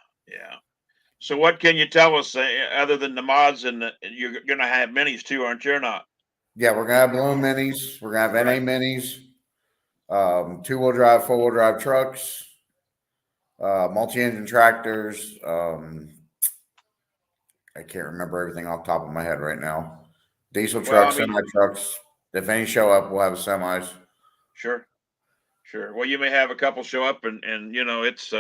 So what can you tell us other than the mods, and you're going to have minis too, aren't you, or not? Yeah, we're going to have balloon minis. We're going to have NA minis, 2-wheel drive, 4-wheel drive trucks, multi-engine tractors. I can't remember everything off the top of my head right now. Diesel trucks, semi trucks. If any show up, we'll have semis. Sure. Well, you may have a couple show up, and it's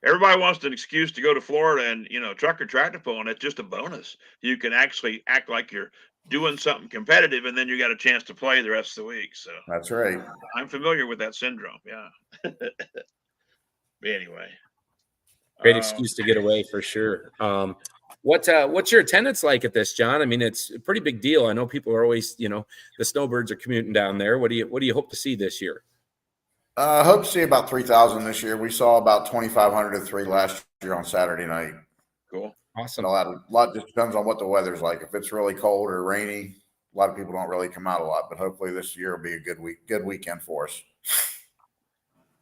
everybody wants an excuse to go to Florida, and truck or tractor pulling. It's just a bonus. You can actually act like you're doing something competitive, and then you got a chance to play the rest of the week. So that's right. I'm familiar with that syndrome. Yeah. But anyway, great excuse to get away for sure. What's your attendance like at this, John? I mean, it's a pretty big deal. I know people are always, the snowbirds are commuting down there. What do you hope to see this year? I hope to see about 3,000 this year. We saw about 2,500 to 3 last year on Saturday night. Cool. Awesome. A lot just depends on what the weather's like. If it's really cold or rainy, a lot of people don't really come out a lot, but hopefully this year will be a good weekend for us.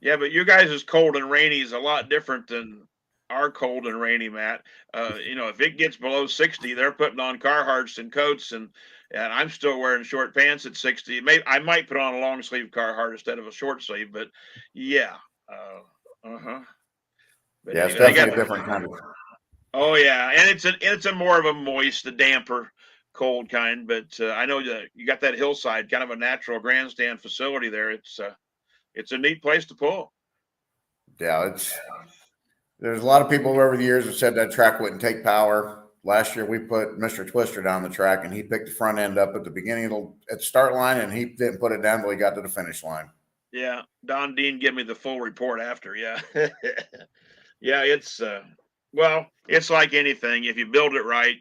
Yeah, but you guys' cold and rainy is a lot different than our cold and rainy, Matt. If it gets below 60, they're putting on Carhartts and coats, and I'm still wearing short pants at 60. I might put on a long sleeve Carhartt instead of a short sleeve, but yeah. But yeah, it's anyway, definitely a different kind of. Oh yeah, and it's a more of a moist, a damper, cold kind. But I know that you got that hillside, kind of a natural grandstand facility there. It's a neat place to pull. Yeah, there's a lot of people over the years have said that track wouldn't take power. Last year we put Mr. Twister down the track, and he picked the front end up at the beginning at the start line, and he didn't put it down until he got to the finish line. Yeah, Don Dean gave me the full report after. Yeah, yeah, it's it's like anything. If you build it right,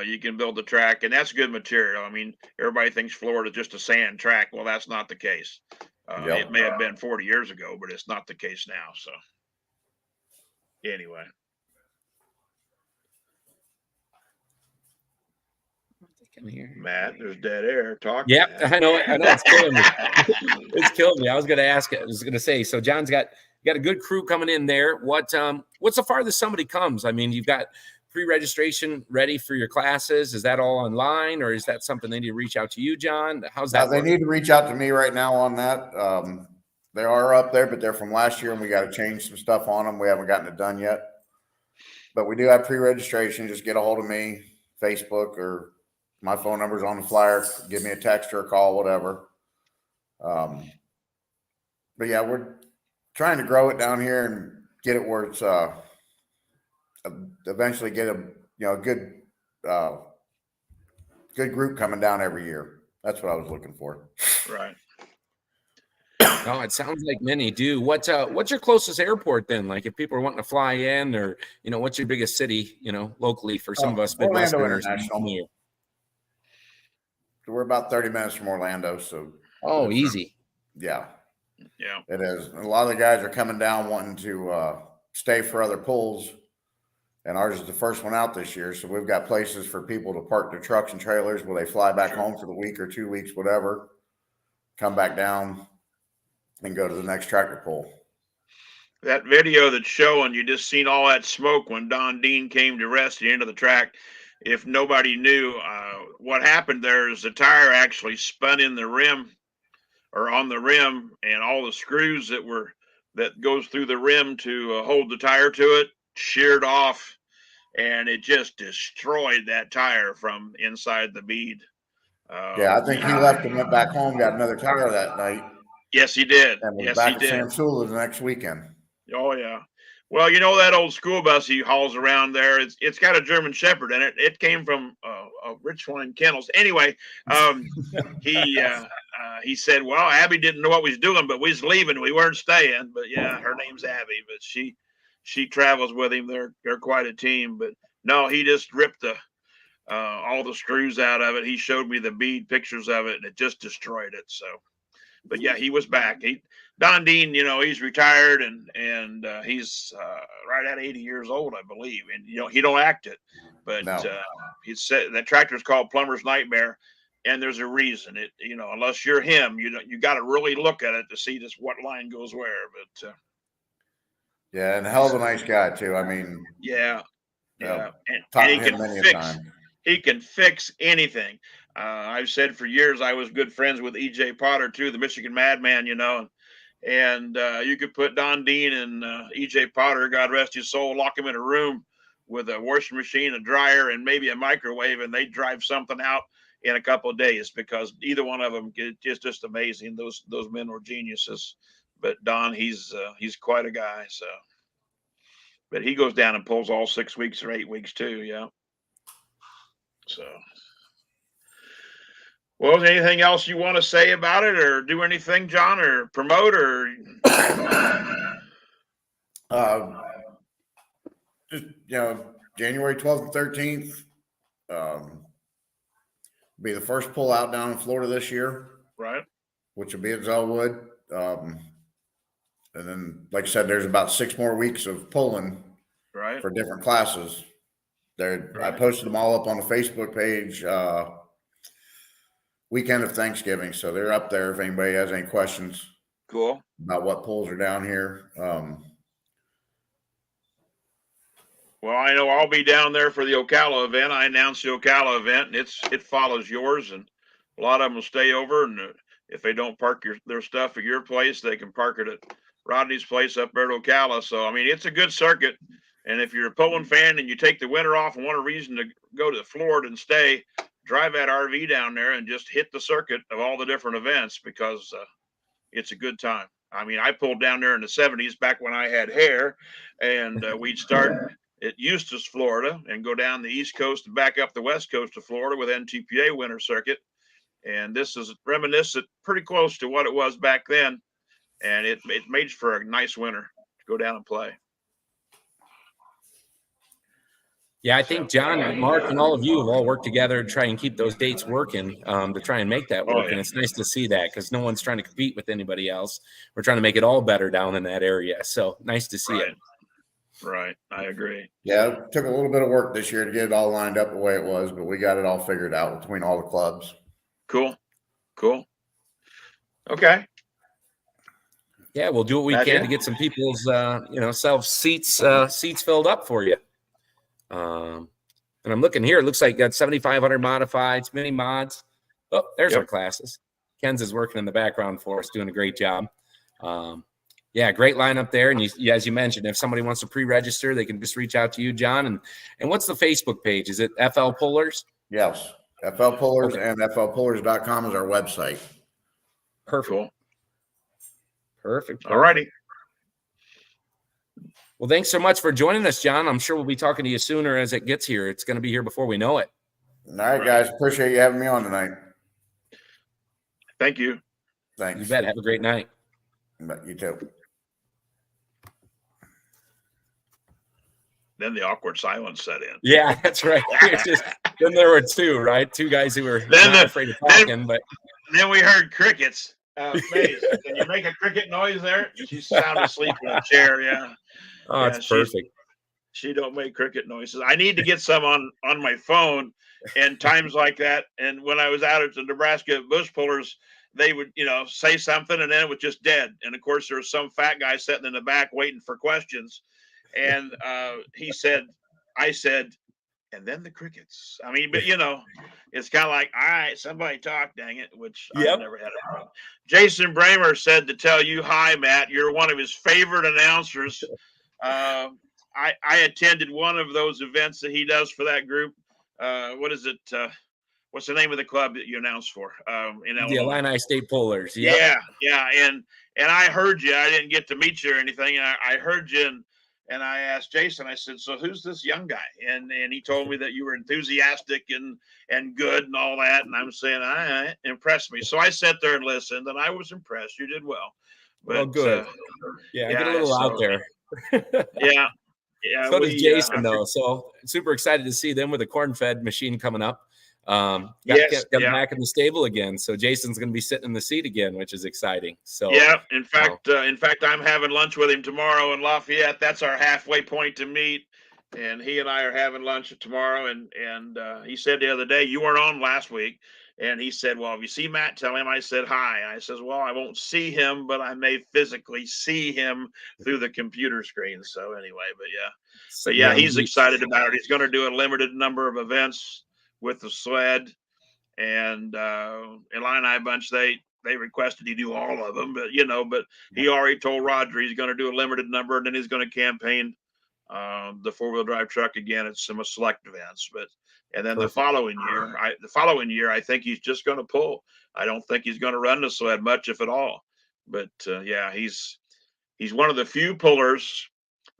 you can build the track, and that's good material. I mean, everybody thinks Florida's just a sand track. Well, that's not the case. It may have been 40 years ago, but it's not the case now. So anyway. Come here, Matt, there's dead air. Talk. Yeah, I know it's killing me. It's killing me. I was going to say, so John's got a good crew coming in there. What's the farthest somebody comes? I mean, you've got pre-registration ready for your classes. Is that all online, or is that something they need to reach out to you, John? How's that? They need to reach out to me right now on that. They are up there, but they're from last year, and we got to change some stuff on them. We haven't gotten it done yet, but we do have pre-registration. Just get a hold of me, Facebook, or my phone number's on the flyer. Give me a text or a call, whatever. But yeah, we're trying to grow it down here and get it where it's eventually get a good group coming down every year. That's what I was looking for. Right. Oh, it sounds like many do. What's your closest airport then? Like if people are wanting to fly in, or what's your biggest city, locally for some of us Orlando Midwesterners? International. We're about 30 minutes from Orlando, so easy. Yeah, yeah, it is. A lot of the guys are coming down wanting to stay for other pulls, and ours is the first one out this year. So we've got places for people to park their trucks and trailers where they fly back home for the week or 2 weeks, whatever, come back down and go to the next tractor pull. That video that's showing, you just seen all that smoke when Don Dean came to rest at the end of the track. If nobody knew, what happened there is the tire actually spun in the rim or on the rim, and all the screws that goes through the rim to hold the tire to it sheared off, and it just destroyed that tire from inside the bead. I think he left and went back home, got another tire that night. Yes, he did. And was back to Satsuma the next weekend. Oh yeah. Well, that old school bus he hauls around there, it's got a German Shepherd in it. It came from Richline Kennels. Anyway, he said, well, Abby didn't know what we was doing, but we was leaving. We weren't staying. But yeah, her name's Abby, but she travels with him. They're quite a team. But no, he just ripped all the screws out of it. He showed me the bead pictures of it, and it just destroyed it. So, but yeah, he was back. Don Dean, he's retired and he's right at 80 years old, I believe. And, he don't act it, but no. He said that tractor's called Plumber's Nightmare. And there's a reason unless you're him, you got to really look at it to see just what line goes where. But yeah. And a hell of a nice guy too. I mean, yeah. And he can fix anything. I've said for years, I was good friends with EJ Potter too, the Michigan Madman, and you could put Don Dean and EJ Potter, God rest his soul, lock him in a room with a washing machine, a dryer, and maybe a microwave, and they drive something out in a couple of days, because either one of them is just amazing. Those men were geniuses. But Don, he's quite a guy. So, but he goes down and pulls all 6 weeks or 8 weeks too. Yeah. So. Well, is there anything else you want to say about it, or do anything, John, or promote, or? Just, January 12th and 13th. Be the first pull out down in Florida this year. Right. Which will be at Zellwood. And then, like I said, there's about 6 more weeks of pulling for different classes. I posted them all up on the Facebook page weekend of Thanksgiving. So they're up there if anybody has any questions. Cool. About what pulls are down here. Well, I know I'll be down there for the Ocala event. I announced the Ocala event, and it follows yours, and a lot of them will stay over. And if they don't park their stuff at your place, they can park it at Rodney's place up there at Ocala. So, I mean, it's a good circuit. And if you're a pulling fan and you take the winter off and want a reason to go to Florida and stay, drive that RV down there and just hit the circuit of all the different events, because it's a good time. I mean, I pulled down there in the 70s back when I had hair, and we'd start at Eustis, Florida, and go down the East Coast and back up the West Coast of Florida with NTPA winter circuit. And this is reminiscent, pretty close to what it was back then. And it made for a nice winter to go down and play. Yeah, I think John, Mark, and all of you have all worked together to try and keep those dates working to try and make that work. And it's nice to see that, because no one's trying to compete with anybody else. We're trying to make it all better down in that area. So nice to see it. Right. I agree. Yeah, it took a little bit of work this year to get it all lined up the way it was, but we got it all figured out between all the clubs. Cool. Okay. Yeah, we'll do what we can to get some people's, self seats filled up for you. And I'm looking here. It looks like got 7,500 modifieds, mini mods. Oh, there's our classes. Ken's is working in the background for us, doing a great job. Yeah, great lineup there. And as you mentioned, if somebody wants to pre-register, they can just reach out to you, John. And what's the Facebook page? Is it FL Pullers? Yes, FL Pullers, and FLPullers.com is our website. Perfect. Cool. Perfect. All righty. Well, thanks so much for joining us, John. I'm sure we'll be talking to you sooner as it gets here. It's going to be here before we know it. All right, guys. Appreciate you having me on tonight. Thank you. Thanks. You bet. Have a great night. You too. Then the awkward silence set in. Yeah, that's right. Then there were two, right? Two guys who were not afraid of talking, but then we heard crickets. Maze, can you make a cricket noise there? She's sound asleep in a chair. Yeah. Oh, it's perfect. She don't make cricket noises. I need to get some on my phone and times like that. And when I was out at the Nebraska Bush Pullers, they would, say something and then it was just dead. And of course, there was some fat guy sitting in the back waiting for questions. And I said, and then the crickets. I mean, but it's kind of like, all right, somebody talk, dang it, which I've never had a problem. Jason Bramer said to tell you, hi, Matt, you're one of his favorite announcers. I attended one of those events that he does for that group. What is it? What's the name of the club that you announced for? In Illinois? The Illini State Pullers. Yep. Yeah. And I heard you. I didn't get to meet you or anything. And I heard you and I asked Jason, I said, so who's this young guy? And he told me that you were enthusiastic and good and all that. And I'm saying, impressed me. So I sat there and listened, and I was impressed. You did well. But, well, good. Get a little out there. Yeah. So does Jason, though. So super excited to see them with the corn-fed machine coming up. Got back in the stable again. So Jason's going to be sitting in the seat again, which is exciting. So in fact, I'm having lunch with him tomorrow in Lafayette. That's our halfway point to meet. And he and I are having lunch tomorrow. And he said the other day, you weren't on last week. And he said, well, if you see Matt, tell him I said hi. I says, well, I won't see him, but I may physically see him through the computer screen. So anyway, but he's excited about it. He's going to do a limited number of events with the sled, and Illini Bunch, they requested he do all of them, but he already told Roger he's going to do a limited number, and then he's going to campaign the 4-wheel drive truck again at some select events. And then the following year, I think he's just going to pull. I don't think he's going to run the sled much, if at all. But he's one of the few pullers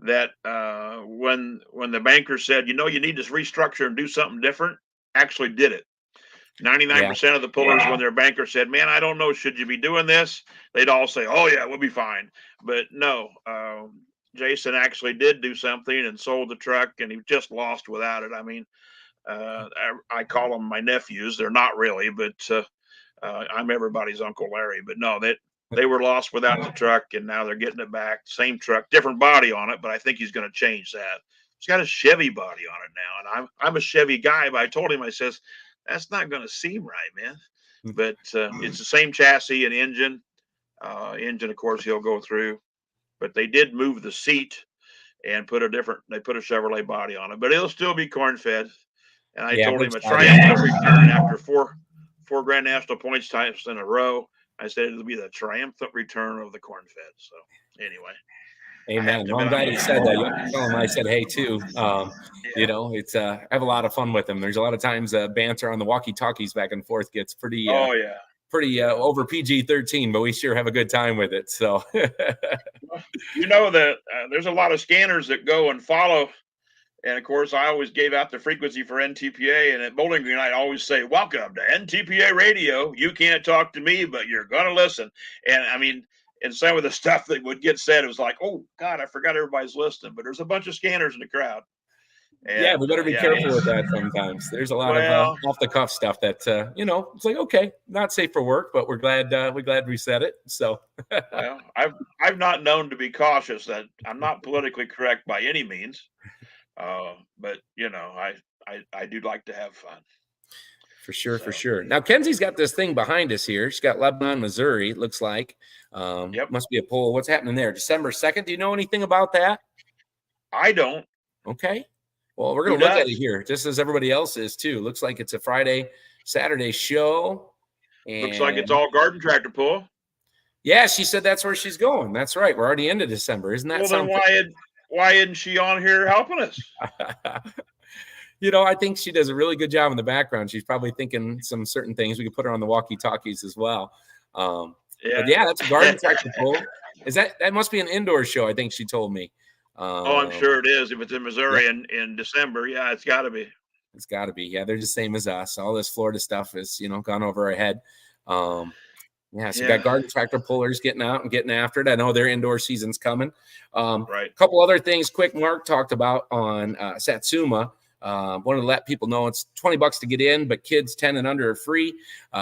that when the banker said, you need to restructure and do something different, actually did it. 99% of the pullers, when their banker said, man, I don't know, should you be doing this? They'd all say, oh yeah, we'll be fine. But no, Jason actually did do something and sold the truck, and he just lost without it. I mean, I call them my nephews. They're not really, but I'm everybody's Uncle Larry. But no, they were lost without the truck, and now they're getting it back. Same truck, different body on it, but I think he's going to change that. It's got a Chevy body on it now, and I'm a Chevy guy, but I told him, I says, that's not going to seem right, man. But it's the same chassis and engine. Engine, of course, he'll go through. But they did move the seat and they put a Chevrolet body on it, but it'll still be corn fed. And I told him a triumphant return after four Grand National points types in a row. I said it'll be the triumphant return of the corn fed. So anyway. Amen. Well, I'm glad he said that. You have to tell him I said hey too. You know, it's I have a lot of fun with him. There's a lot of times banter on the walkie-talkies back and forth gets pretty pretty over PG-13, but we sure have a good time with it. So you know that there's a lot of scanners that go and follow. And of course, I always gave out the frequency for NTPA, and at Bowling Green, I always say, welcome to NTPA radio. You can't talk to me, but you're going to listen. And I mean, and some of the stuff that would get said, it was like, oh God, I forgot everybody's listening, but there's a bunch of scanners in the crowd. And, yeah, we better be careful with that sometimes. There's a lot of off the cuff stuff that, you know, it's like, okay, not safe for work, but we're glad we said it. So, well, I've not known to be cautious that I'm not politically correct by any means. But you know, I do like to have fun. For sure, for sure. Now, Kenzie's got this thing behind us here. She's got Lebanon, Missouri, it looks like. Must be a poll. What's happening there? December 2nd. Do you know anything about that? I don't. Okay. Well, we're going to look at it here, just as everybody else is, too. Looks like it's a Friday, Saturday show. And looks like it's all garden tractor pull. Yeah, she said that's where she's going. That's right. We're already into December. Isn't that something? Then why isn't she on here helping us? You know, I think she does a really good job in the background. She's probably thinking some certain things. We could put her on the walkie-talkies as well. But yeah, that's a garden tractor pull. Is that must be an indoor show? I think she told me. I'm sure it is. If it's in Missouri in December, yeah, it's got to be. It's got to be. Yeah, they're the same as us. All this Florida stuff is, you know, gone over our head. So you got garden tractor pullers getting out and getting after it. I know their indoor season's coming. Right. A couple other things quick Mark talked about on Satsuma. Wanted to let people know it's $20 to get in, but kids 10 and under are free.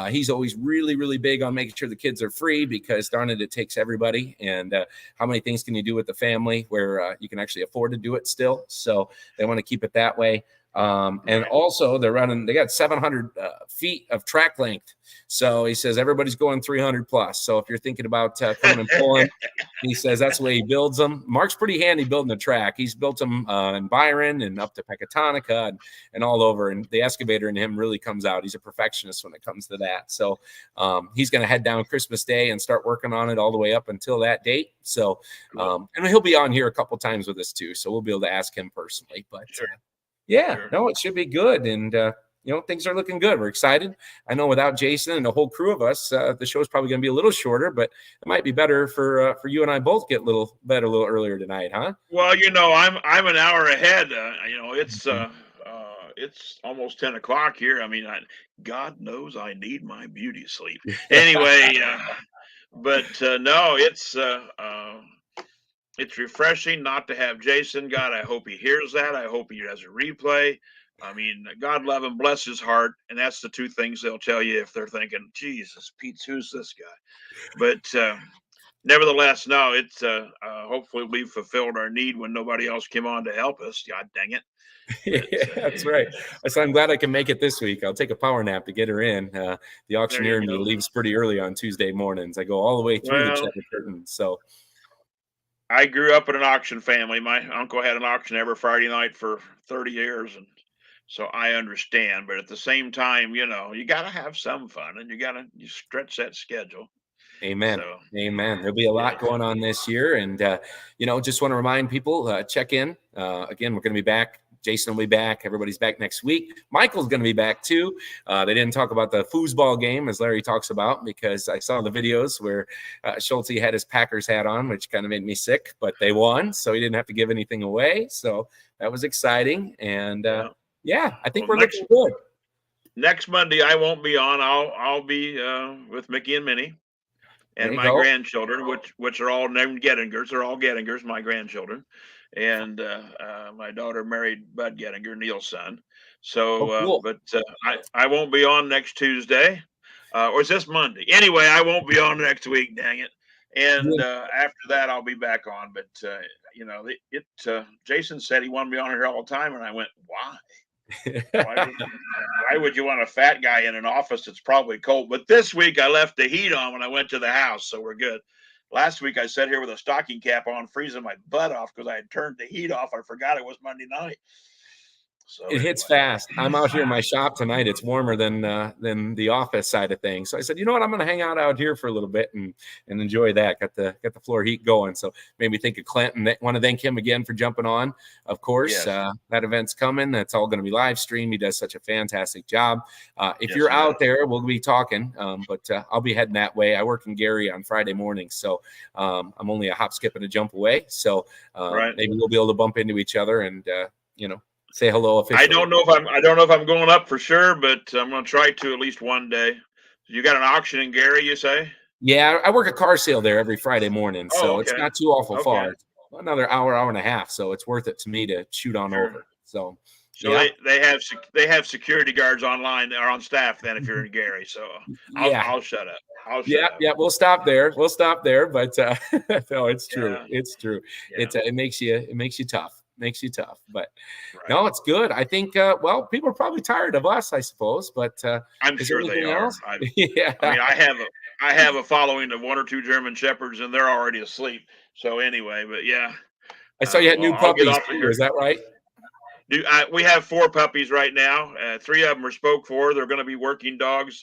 He's always really, really big on making sure the kids are free because darn it takes everybody. And how many things can you do with the family where you can actually afford to do it still? So they want to keep it that way. And also they got 700 feet of track length. So he says, everybody's going 300 plus. So if you're thinking about coming and pulling, he says that's the way he builds them. Mark's pretty handy building the track. He's built them in Byron and up to Pecatonica and all over. And the excavator in him really comes out. He's a perfectionist when it comes to that. So he's going to head down Christmas Day and start working on it all the way up until that date. So, and he'll be on here a couple times with us too. So we'll be able to ask him personally, but no, it should be good. And, you know, things are looking good. We're excited. I know without Jason and the whole crew of us, the show's probably going to be a little shorter, but it might be better for you and I both get a little earlier tonight, huh? Well, you know, I'm an hour ahead. You know, it's almost 10 o'clock here. I mean, God knows I need my beauty sleep. Anyway, but no, it's refreshing not to have Jason. God, I hope he hears that. I hope he has a replay. I mean, God love him, bless his heart. And that's the two things they'll tell you if they're thinking, Jesus, Pete, who's this guy? But nevertheless, no, it's hopefully we've fulfilled our need when nobody else came on to help us. God dang it. But, that's right. So I'm glad I can make it this week. I'll take a power nap to get her in. The auctioneer in me leaves pretty early on Tuesday mornings. I go all the way through the checker curtain. So I grew up in an auction family. My uncle had an auction every Friday night for 30 years. And so I understand. But at the same time, you know, you got to have some fun and you stretch that schedule. Amen. Amen. There'll be a lot going on this year. And, you know, just want to remind people, check in. Again, we're going to be back. Jason will be back. Everybody's back next week. Michael's going to be back too. They didn't talk about the foosball game as Larry talks about because I saw the videos where Schulte had his Packers hat on, which kind of made me sick, but they won. So he didn't have to give anything away. So that was exciting. And I think we're looking good. Next Monday, I won't be on. I'll be with Mickey and Minnie. and my grandchildren, which are all named Gettingers. They're all Gettingers, my grandchildren. And my daughter married Bud Gettinger, Neil's son. So, cool. but I won't be on next Tuesday, or is this Monday? Anyway, I won't be on next week. Dang it! And after that, I'll be back on. But Jason said he wanted me on here all the time, and I went, why? Why would you want a fat guy in an office that's probably cold? But this week I left the heat on when I went to the house, so we're good. Last week I sat here with a stocking cap on, freezing my butt off because I had turned the heat off. I forgot it was Monday night. So it hits fast. I'm out here in my shop tonight. It's warmer than the office side of things. So I said, you know what? I'm going to hang out here for a little bit and enjoy that. Got the floor heat going. So made me think of Klint and want to thank him again for jumping on. Of course, yes. That event's coming. That's all going to be live streamed. He does such a fantastic job. If you're out there, we'll be talking. But I'll be heading that way. I work in Gary on Friday morning, so I'm only a hop, skip, and a jump away. So maybe we'll be able to bump into each other and say hello officially. I don't know if I'm going up for sure, but I'm going to try to at least one day. You got an auction in Gary, you say? Yeah, I work a car sale there every Friday morning, so okay. It's not too awful far. It's another hour and a half, so it's worth it to me to shoot on over. So they have security guards online or on staff then if you're in Gary. So I'll shut up. Yeah, we'll stop there. But no, it's true. Yeah. It's true. Yeah. It makes you tough. But no, it's good. I think people are probably tired of us, I suppose, but I'm sure they are. I mean, I have a following of 1 or 2 German Shepherds and they're already asleep. So anyway, but yeah. I saw you had new puppies. Is that right? We have 4 puppies right now. 3 of them are spoke for. They're going to be working dogs.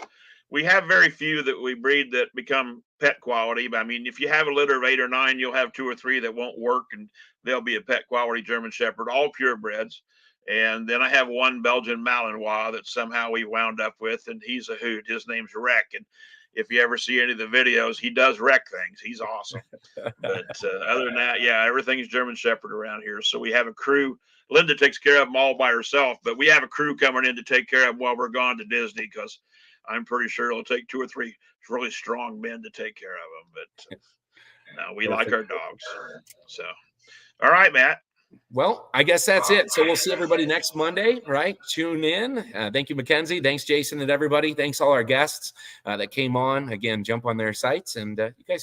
We have very few that we breed that become pet quality. But I mean, if you have a litter of 8 or 9, you'll have 2 or 3 that won't work, and they'll be a pet quality German Shepherd, all purebreds. And then I have 1 Belgian Malinois that somehow we wound up with, and he's a hoot. His name's Wreck. And if you ever see any of the videos, he does wreck things. He's awesome. But other than that, everything's German Shepherd around here. So we have a crew. Linda takes care of them all by herself, but we have a crew coming in to take care of them while we're gone to Disney because I'm pretty sure it'll take 2 or 3 really strong men to take care of them. But no, we like our dogs. So, all right, Matt. Well, I guess that's it. So we'll see everybody next Monday, right? Tune in. Thank you, Mackenzie. Thanks, Jason, and everybody. Thanks all our guests that came on. Again, jump on their sites, and you guys have